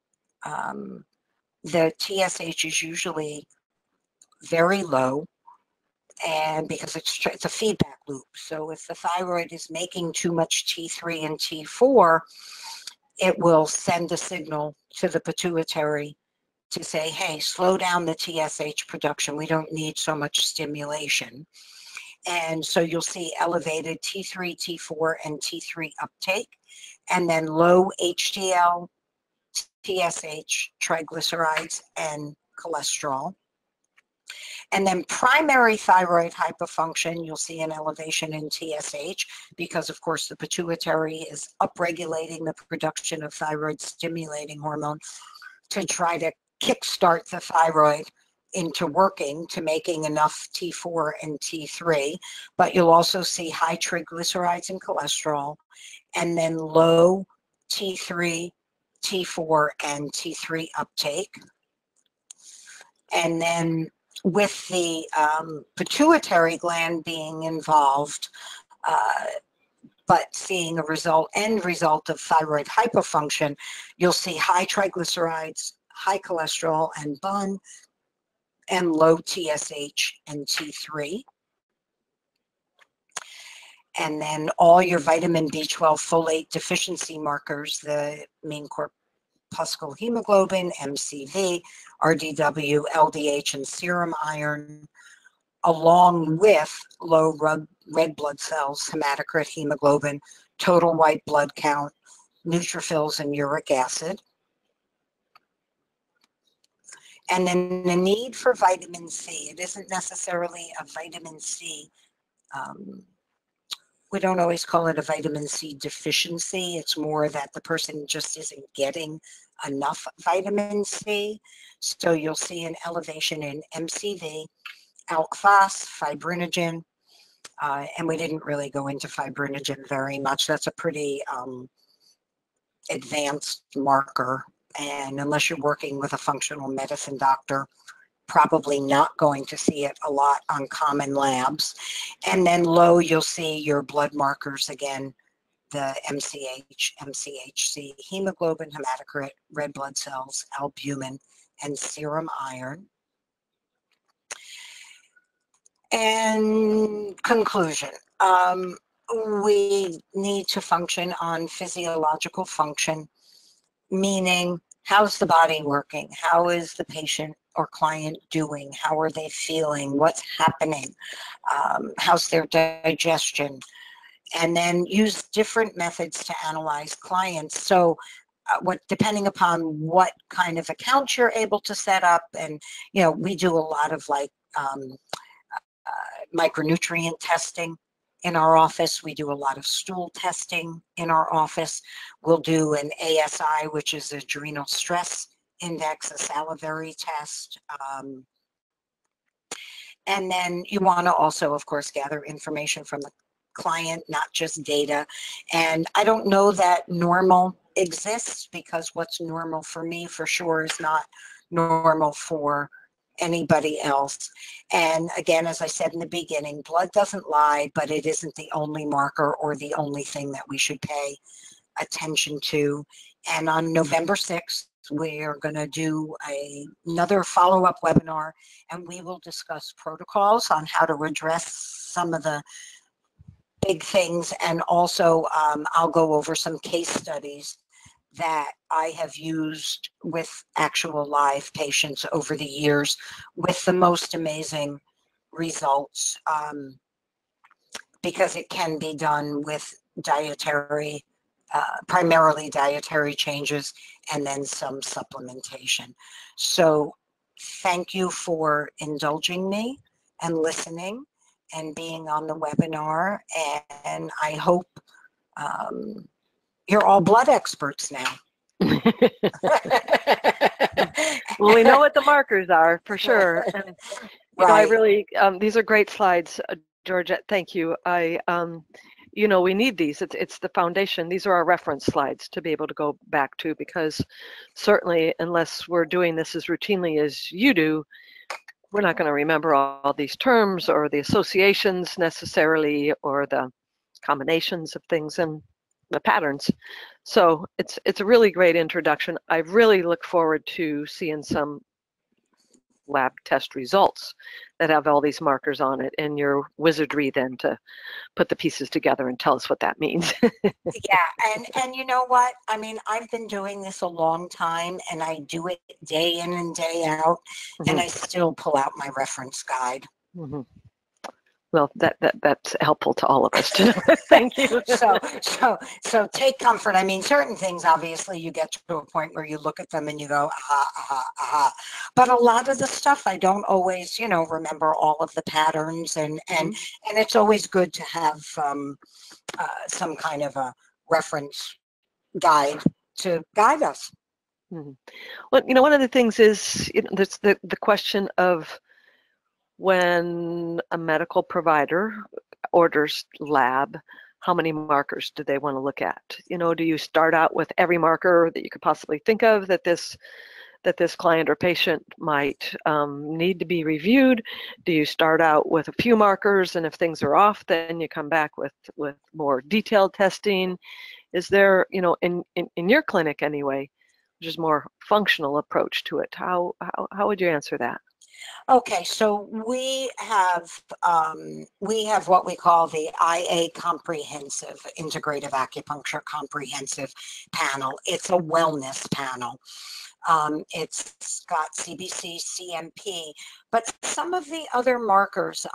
Speaker 2: the TSH is usually very low, and because it's a feedback loop. So if the thyroid is making too much T3 and T4, it will send a signal to the pituitary to say, hey, slow down the TSH production. We don't need so much stimulation. And so you'll see elevated T3, T4, and T3 uptake, and then low HDL, TSH, triglycerides, and cholesterol. And then primary thyroid hypofunction, you'll see an elevation in TSH because, of course, the pituitary is upregulating the production of thyroid stimulating hormone to try to kickstart the thyroid into working, to making enough T4 and T3. But you'll also see high triglycerides and cholesterol, and then low T3, T4, and T3 uptake. And then with the pituitary gland being involved, but seeing a end result of thyroid hypofunction, you'll see high triglycerides, high cholesterol and BUN, and low TSH and T3. And then all your vitamin B12 folate deficiency markers, the mean corpuscular hemoglobin, MCV, RDW, LDH, and serum iron, along with low red blood cells, hematocrit, hemoglobin, total white blood count, neutrophils, and uric acid. And then the need for vitamin C. It isn't necessarily a vitamin C. We don't always call it a vitamin C deficiency. It's more that the person just isn't getting enough vitamin C. So you'll see an elevation in MCV, ALK-Phos, fibrinogen, and we didn't really go into fibrinogen very much. That's a pretty advanced marker. And unless you're working with a functional medicine doctor, probably not going to see it a lot on common labs. And then low, you'll see your blood markers again, the MCH, MCHC, hemoglobin, hematocrit, red blood cells, albumin, and serum iron. And conclusion, we need to function on physiological function, meaning how's the body working? How is the patient or client doing? How are they feeling? What's happening? How's their digestion? And then use different methods to analyze clients. So depending upon what kind of accounts you're able to set up, and we do a lot of like micronutrient testing in our office. We do a lot of stool testing in our office. We'll do an ASI, which is adrenal stress index, a salivary test. And then you want to also, of course, gather information from the client, not just data. And I don't know that normal exists, because what's normal for me for sure is not normal for anybody else. And again, as I said in the beginning, blood doesn't lie, but it isn't the only marker or the only thing that we should pay attention to. And on November 6th, we are going to do another follow-up webinar, and we will discuss protocols on how to address some of the big things. And also I'll go over some case studies that I have used with actual live patients over the years with the most amazing results, because it can be done with dietary, primarily dietary changes, and then some supplementation. So thank you for indulging me and listening and being on the webinar. And I hope you're all blood experts now.
Speaker 1: Well, we know what the markers are for sure. And I really, these are great slides, Georgette. Thank you. We need these. It's the foundation. These are our reference slides to be able to go back to, because certainly unless we're doing this as routinely as you do, we're not going to remember all these terms or the associations necessarily, or the combinations of things and the patterns. So it's a really great introduction. I really look forward to seeing some lab test results that have all these markers on it, and your wizardry then to put the pieces together and tell us what that means.
Speaker 2: Yeah, and you know what? I mean, I've been doing this a long time, and I do it day in and day out, and I still pull out my reference guide.
Speaker 1: Well, that's helpful to all of us to know. Thank you.
Speaker 2: So take comfort. I mean, certain things, obviously, you get to a point where you look at them and you go, aha, aha, aha. But a lot of the stuff, I don't always, remember all of the patterns, and it's always good to have some kind of a reference guide to guide us.
Speaker 1: Well, one of the things is there's the question of, when a medical provider orders lab, how many markers do they want to look at? Do you start out with every marker that you could possibly think of that this client or patient might need to be reviewed? Do you start out with a few markers, and if things are off, then you come back with more detailed testing? Is there, in your clinic anyway, just more functional approach to it? How would you answer that?
Speaker 2: Okay, so we have what we call the IA Comprehensive Integrative Acupuncture Comprehensive Panel. It's a wellness panel. It's got CBC, CMP, but some of the other markers,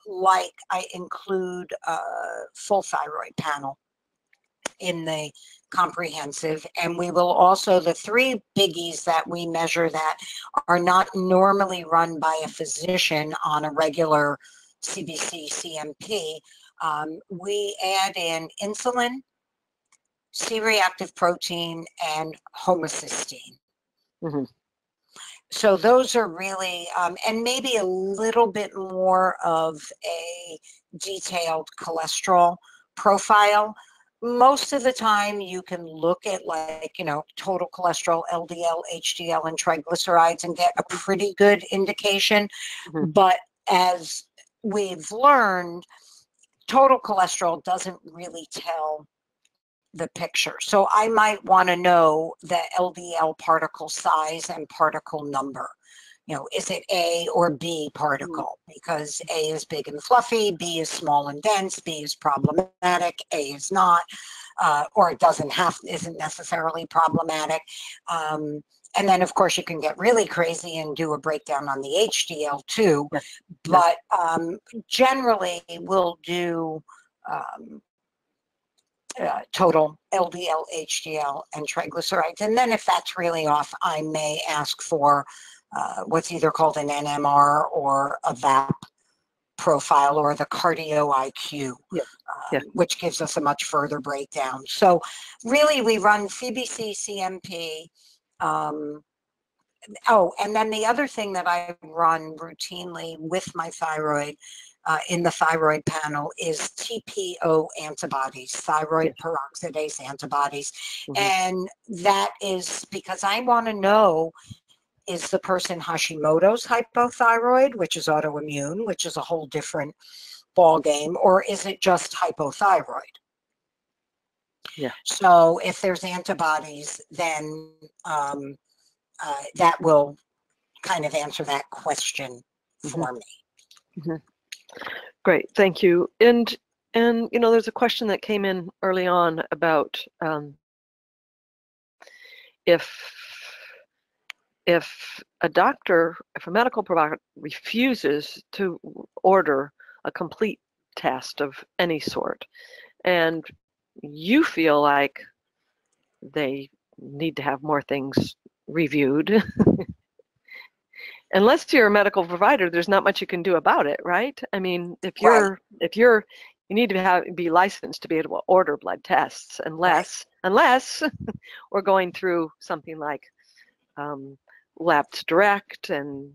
Speaker 2: like I include a full thyroid panel in the comprehensive, and we will also, the three biggies that we measure that are not normally run by a physician on a regular CBC, CMP, we add in insulin, C-reactive protein, and homocysteine.
Speaker 1: Mm-hmm.
Speaker 2: So those are really, and maybe a little bit more of a detailed cholesterol profile. Most of the time you can look at, like, you know, total cholesterol, LDL, HDL, and triglycerides and get a pretty good indication.
Speaker 1: Mm-hmm.
Speaker 2: But as we've learned, total cholesterol doesn't really tell the picture. So I might want to know the LDL particle size and particle number. You know, is it A or B particle? Because A is big and fluffy, B is small and dense, B is problematic, A is not, or it isn't necessarily problematic. And then, of course, you can get really crazy and do a breakdown on the HDL too.
Speaker 1: Yes.
Speaker 2: But generally, we'll do total LDL, HDL, and triglycerides. And then if that's really off, I may ask for what's either called an NMR or a VAP profile, or the cardio IQ, which gives us a much further breakdown. So really we run CBC, CMP. And then the other thing that I run routinely with my thyroid in the thyroid panel is TPO antibodies, thyroid peroxidase antibodies. Mm-hmm. And that is because I want to know, is the person Hashimoto's hypothyroid, which is autoimmune, which is a whole different ball game, or is it just hypothyroid?
Speaker 1: Yeah.
Speaker 2: So if there's antibodies, then that will kind of answer that question for me.
Speaker 1: Mm-hmm. Great, thank you. And you know, there's a question that came in early on about if a medical provider refuses to order a complete test of any sort, and you feel like they need to have more things reviewed, unless you're a medical provider, there's not much you can do about it, right? I mean, you need to be licensed to be able to order blood tests, unless we're going through something like Labs Direct and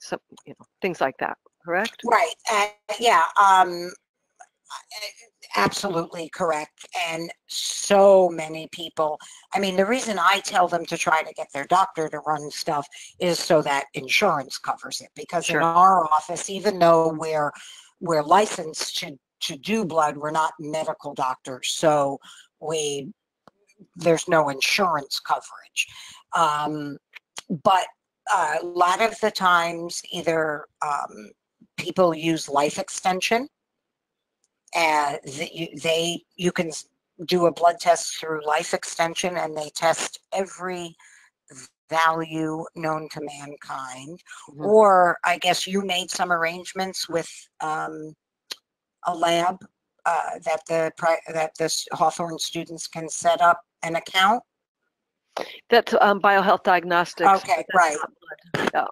Speaker 1: some, you know, things like that, correct?
Speaker 2: Right. Absolutely correct. And so many people, I mean, the reason I tell them to try to get their doctor to run stuff is so that insurance covers it. Because in our office, even though we're licensed to do blood, we're not medical doctors. So there's no insurance coverage. But a lot of the times, either people use life extension, and you can do a blood test through life extension, and they test every value known to mankind. Mm-hmm. Or I guess you made some arrangements with a lab that the Hawthorn students can set up an account.
Speaker 1: That's biohealth diagnostics.
Speaker 2: Okay, right.
Speaker 1: Yeah.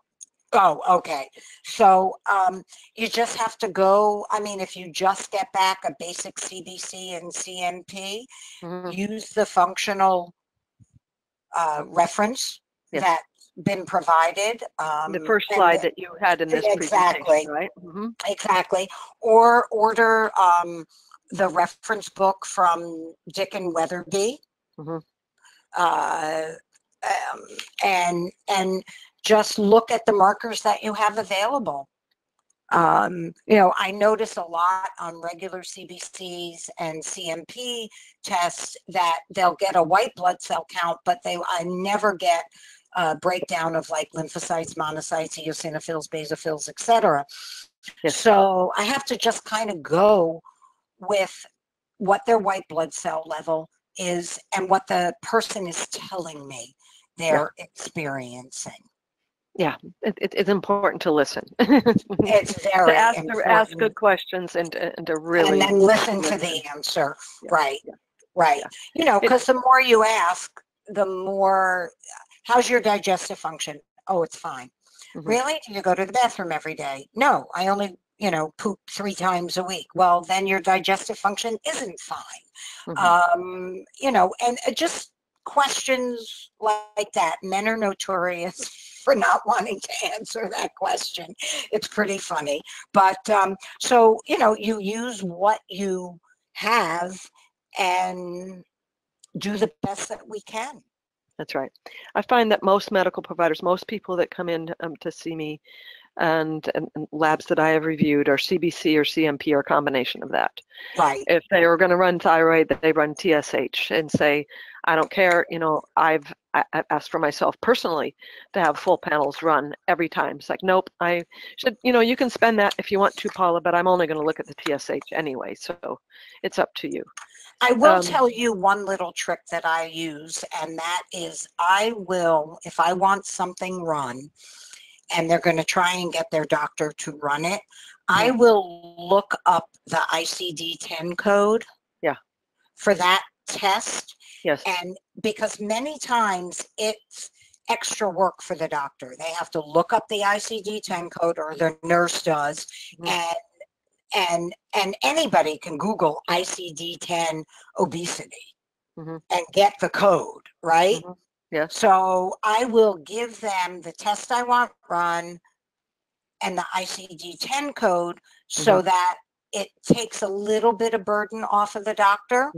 Speaker 2: Oh, okay. So you just have to go, I mean, if you just get back a basic CBC and CMP, use the functional reference that's been provided.
Speaker 1: The first slide that you had in this presentation, right?
Speaker 2: Exactly. Or order the reference book from Dick and Weatherby. And just look at the markers that you have available. You know, I notice a lot on regular CBCs and CMP tests that they'll get a white blood cell count, but I never get breakdown of like lymphocytes, monocytes, eosinophils, basophils, etc.
Speaker 1: Yes.
Speaker 2: So I have to just kind of go with what their white blood cell level is and what the person is telling me they're experiencing.
Speaker 1: Yeah, it's important to listen.
Speaker 2: It's very important.
Speaker 1: To ask good questions and to really.
Speaker 2: And then listen to the answer. Yeah. Right, right. Yeah. You know, because the more you ask, the more, how's your digestive function? Oh, it's fine. Mm-hmm. Really? Do you go to the bathroom every day? No, I only, you know, poop 3 times a week. Well, then your digestive function isn't fine. Mm-hmm. You know, and just questions like that. Men are notorious for not wanting to answer that question. It's pretty funny. But so, you know, you use what you have and do the best that we can.
Speaker 1: That's right. I find that most medical providers, most people that come in to see me and labs that I have reviewed are CBC or CMP or a combination of that.
Speaker 2: Right.
Speaker 1: If they were going to run thyroid, they run TSH and say, I don't care, you know, I've asked for myself personally to have full panels run every time. It's like, nope, I should, you know, you can spend that if you want to, Paula, but I'm only going to look at the TSH anyway. So it's up to you.
Speaker 2: I will tell you one little trick that I use, and that is I will, if I want something run, and they're going to try and get their doctor to run it, I will look up the ICD-10 code for that test.
Speaker 1: Yes.
Speaker 2: And because many times it's extra work for the doctor. They have to look up the ICD-10 code, or the nurse does, and anybody can Google ICD-10 obesity and get the code, right?
Speaker 1: Yes.
Speaker 2: So I will give them the test I want run and the ICD-10 code so that it takes a little bit of burden off of the doctor.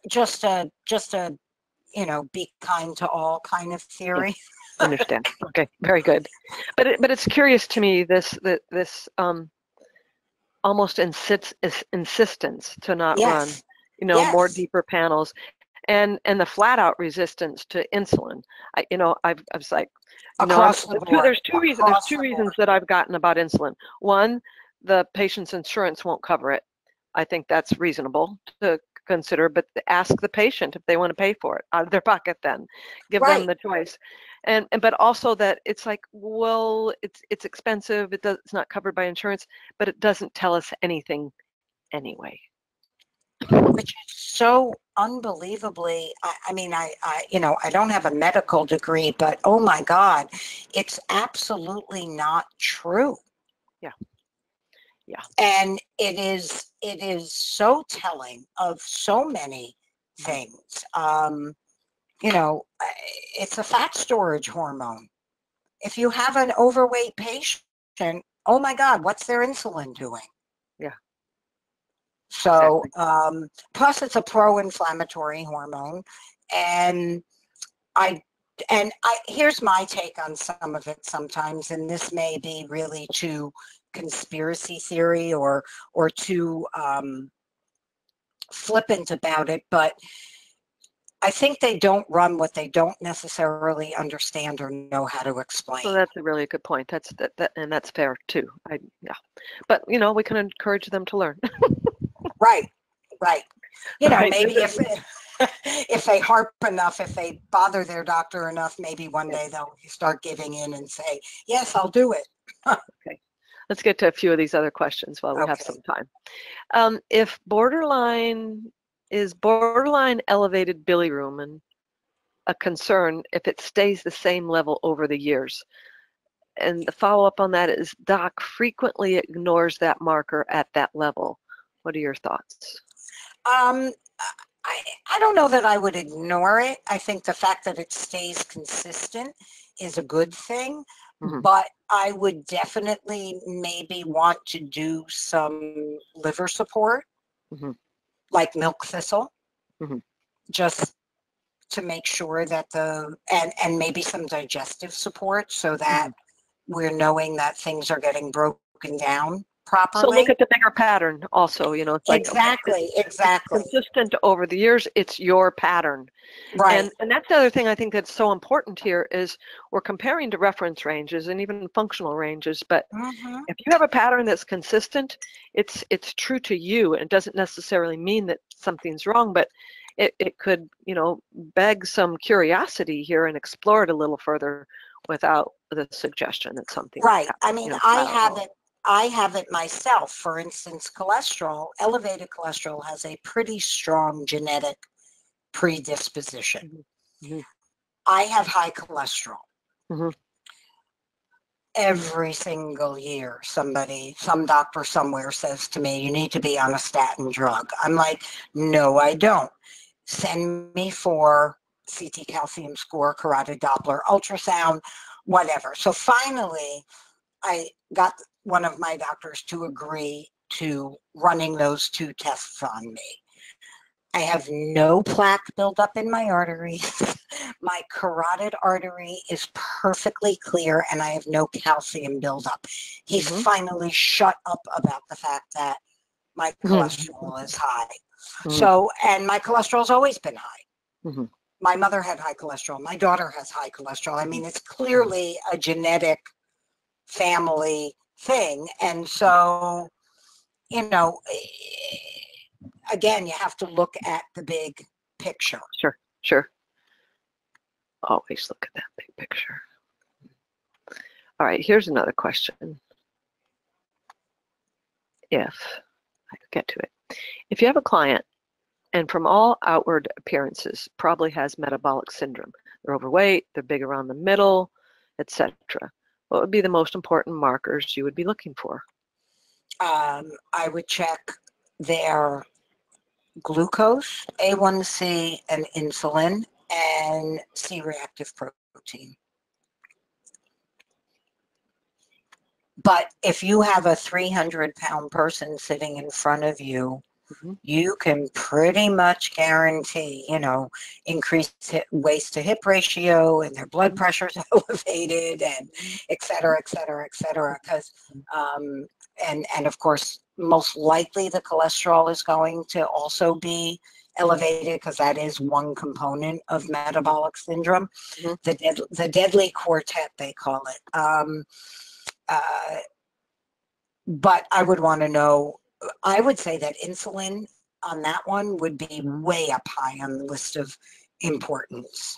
Speaker 2: Just a, you know, be kind to all kind of theory.
Speaker 1: Understand. Okay, very good. But it's curious to me, this almost insistence to not run, you know, more deeper panels. And the flat out resistance to insulin. I was like, you know, there's two reasons that I've gotten about insulin. One, the patient's insurance won't cover it. I think that's reasonable to consider, but ask the patient if they want to pay for it out of their pocket. Then give them the choice. And but also that it's like, well, it's expensive. It's not covered by insurance, but it doesn't tell us anything anyway.
Speaker 2: Which is so unbelievably, I mean, I you know, I don't have a medical degree, but oh my God, it's absolutely not true.
Speaker 1: Yeah. Yeah.
Speaker 2: And it is so telling of so many things. You know, it's a fat storage hormone. If you have an overweight patient, oh my God, what's their insulin doing?
Speaker 1: Yeah.
Speaker 2: So, plus it's a pro-inflammatory hormone, and here's my take on some of it sometimes, and this may be really too conspiracy theory or too flippant about it, but I think they don't run what they don't necessarily understand or know how to explain.
Speaker 1: So that's a really good point. And that's fair too. But you know, we can encourage them to learn.
Speaker 2: Right. You know, maybe if they harp enough, if they bother their doctor enough, maybe one day they'll start giving in and say, yes, I'll do it.
Speaker 1: Okay. Let's get to a few of these other questions while we have some time. If borderline elevated bilirubin a concern if it stays the same level over the years? And the follow-up on that is, doc frequently ignores that marker at that level. What are your thoughts?
Speaker 2: I don't know that I would ignore it. I think the fact that it stays consistent is a good thing, but I would definitely maybe want to do some liver support, like milk thistle, just to make sure that and maybe some digestive support so that we're knowing that things are getting broken down. properly.
Speaker 1: So look at the bigger pattern also, you know, it's like,
Speaker 2: Exactly,
Speaker 1: okay,
Speaker 2: exactly.
Speaker 1: it's consistent over the years, it's your pattern.
Speaker 2: Right.
Speaker 1: And that's the other thing I think that's so important here is we're comparing to reference ranges and even functional ranges, but if you have a pattern that's consistent, it's true to you, and it doesn't necessarily mean that something's wrong, but it could, you know, beg some curiosity here and explore it a little further without the suggestion that something
Speaker 2: Right.
Speaker 1: happened,
Speaker 2: I mean,
Speaker 1: you know,
Speaker 2: I have it myself. For instance, cholesterol, elevated cholesterol has a pretty strong genetic predisposition. I have high cholesterol. Every single year, some doctor somewhere says to me, you need to be on a statin drug. I'm like, no, I don't. Send me for CT calcium score, carotid Doppler, ultrasound, whatever. So finally, I got one of my doctors to agree to running those 2 tests on me. I have no plaque buildup in my arteries. My carotid artery is perfectly clear, and I have no calcium buildup. He finally shut up about the fact that my cholesterol is high. So, and my cholesterol's always been high. My mother had high cholesterol. My daughter has high cholesterol. I mean, it's clearly a genetic family thing. And so, you know, again, you have to look at the big picture.
Speaker 1: Sure. Always look at that big picture. All right, here's another question. If I could get to it. If you have a client and from all outward appearances probably has metabolic syndrome, they're overweight, they're big around the middle, etc., what would be the most important markers you would be looking for?
Speaker 2: I would check their glucose, A1C, and insulin, and C-reactive protein. But if you have a 300-pound person sitting in front of you, you can pretty much guarantee, you know, increased waist to hip ratio, and their blood pressure is elevated, and et cetera, et cetera, et cetera. Because, and of course, most likely the cholesterol is going to also be elevated, because that is one component of metabolic syndrome. The deadly quartet, they call it. But I would want to know, I would say that insulin on that one would be way up high on the list of importance.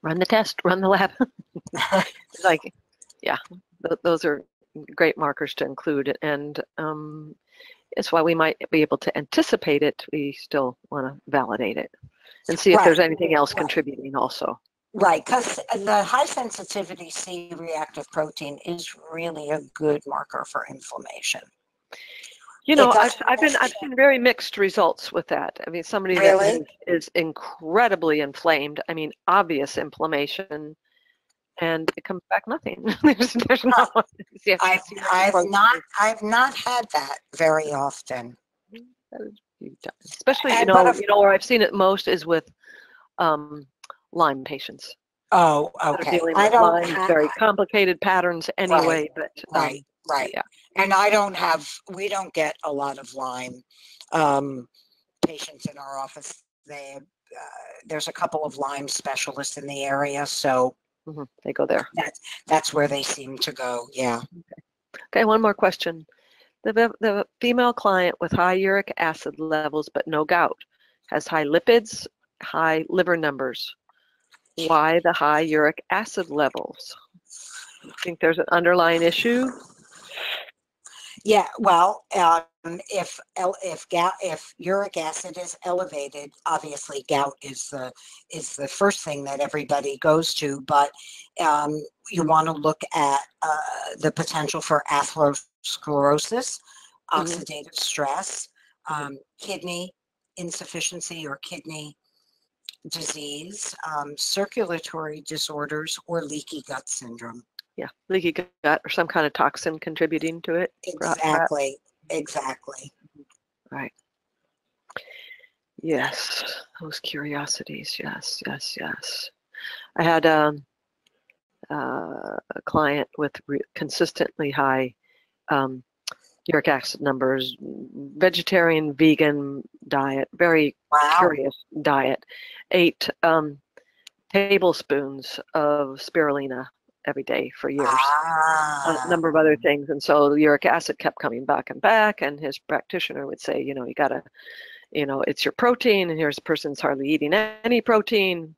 Speaker 1: Run the test, run the lab. Like, yeah, those are great markers to include, and it's why we might be able to anticipate it. We still want to validate it and see if there's anything else contributing also.
Speaker 2: Right, because the high sensitivity C-reactive protein is really a good marker for inflammation.
Speaker 1: You know, I've seen very mixed results with that. I mean, somebody that is incredibly inflamed, I mean, obvious inflammation, and it comes back nothing. there's not one.
Speaker 2: I've not had that very often.
Speaker 1: Especially, you know, where I've seen it most is with Lyme patients.
Speaker 2: Oh, okay.
Speaker 1: I don't have very complicated patterns anyway, but
Speaker 2: right.
Speaker 1: Yeah.
Speaker 2: And we don't get a lot of Lyme patients in our office. There's a couple of Lyme specialists in the area, so
Speaker 1: they go there.
Speaker 2: That's where they seem to go. Yeah.
Speaker 1: Okay. One more question. The female client with high uric acid levels but no gout has high lipids, high liver numbers. Why the high uric acid levels? You think there's an underlying issue?
Speaker 2: Yeah, well, if uric acid is elevated, obviously gout is the first thing that everybody goes to. But you want to look at the potential for atherosclerosis, oxidative stress, kidney insufficiency or kidney disease, circulatory disorders, or leaky gut syndrome.
Speaker 1: Yeah, leaky gut or some kind of toxin contributing to it.
Speaker 2: Exactly.
Speaker 1: Right. Yes, those curiosities. Yes. I had a client with consistently high uric acid numbers, vegetarian, vegan diet, very curious diet, ate tablespoons of spirulina every day for years, a number of other things. And so the uric acid kept coming back and back, and his practitioner would say, you gotta, it's your protein, and here's a person's hardly eating any protein.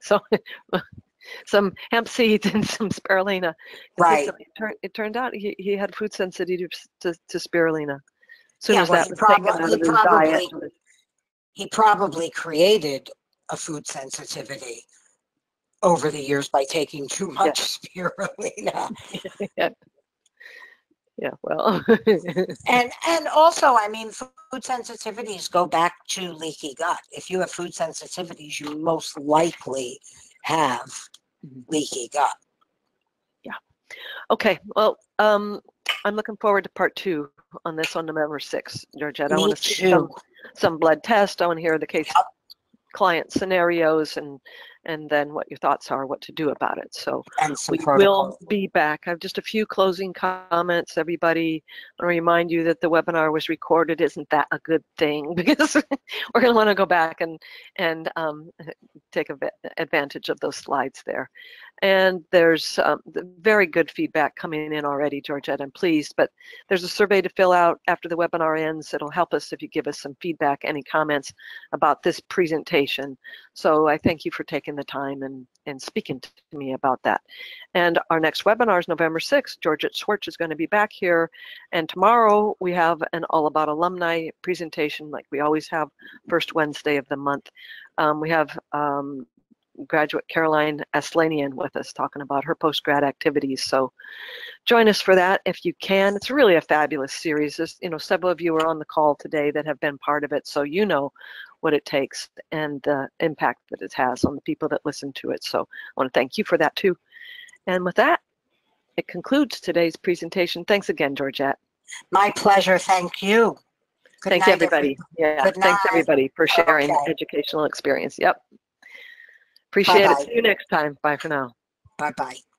Speaker 1: So some hemp seeds and some spirulina.
Speaker 2: Right.
Speaker 1: It turned out he had food sensitivity to spirulina. As soon
Speaker 2: Yeah,
Speaker 1: as
Speaker 2: well,
Speaker 1: that was taken out of his diet.
Speaker 2: He probably created a food sensitivity over the years by taking too much spirulina.
Speaker 1: Yeah, well.
Speaker 2: and also, I mean, food sensitivities go back to leaky gut. If you have food sensitivities, you most likely have leaky gut.
Speaker 1: Yeah. Okay. Well, I'm looking forward to part 2 on this on November 6th, Georgette. I want to see some blood tests. I want to hear the case client scenarios and then what your thoughts are, what to do about it. So we will be back. I have just a few closing comments, everybody. I want to remind you that the webinar was recorded. Isn't that a good thing? Because we're going to want to go back and take advantage of those slides there. And there's very good feedback coming in already, Georgette. I'm pleased, but there's a survey to fill out after the webinar ends. It'll help us if you give us some feedback, any comments about this presentation. So I thank you for taking the time and speaking to me about that. And our next webinar is November 6th. Georgette Schwartz is going to be back here. And tomorrow we have an All About Alumni presentation like we always have, first Wednesday of the month. We have graduate Caroline Aslanian with us talking about her post-grad activities. So join us for that if you can. It's really a fabulous series. There's, several of you are on the call today that have been part of it, so you know what it takes and the impact that it has on the people that listen to it. So I want to thank you for that too. And with that, it concludes today's presentation. Thanks again, Georgette.
Speaker 2: My pleasure. Thank you.
Speaker 1: Thanks, everybody. Yeah, thanks everybody for sharing educational experience. Yep. Appreciate it. See you next time. Bye for now.
Speaker 2: Bye-bye.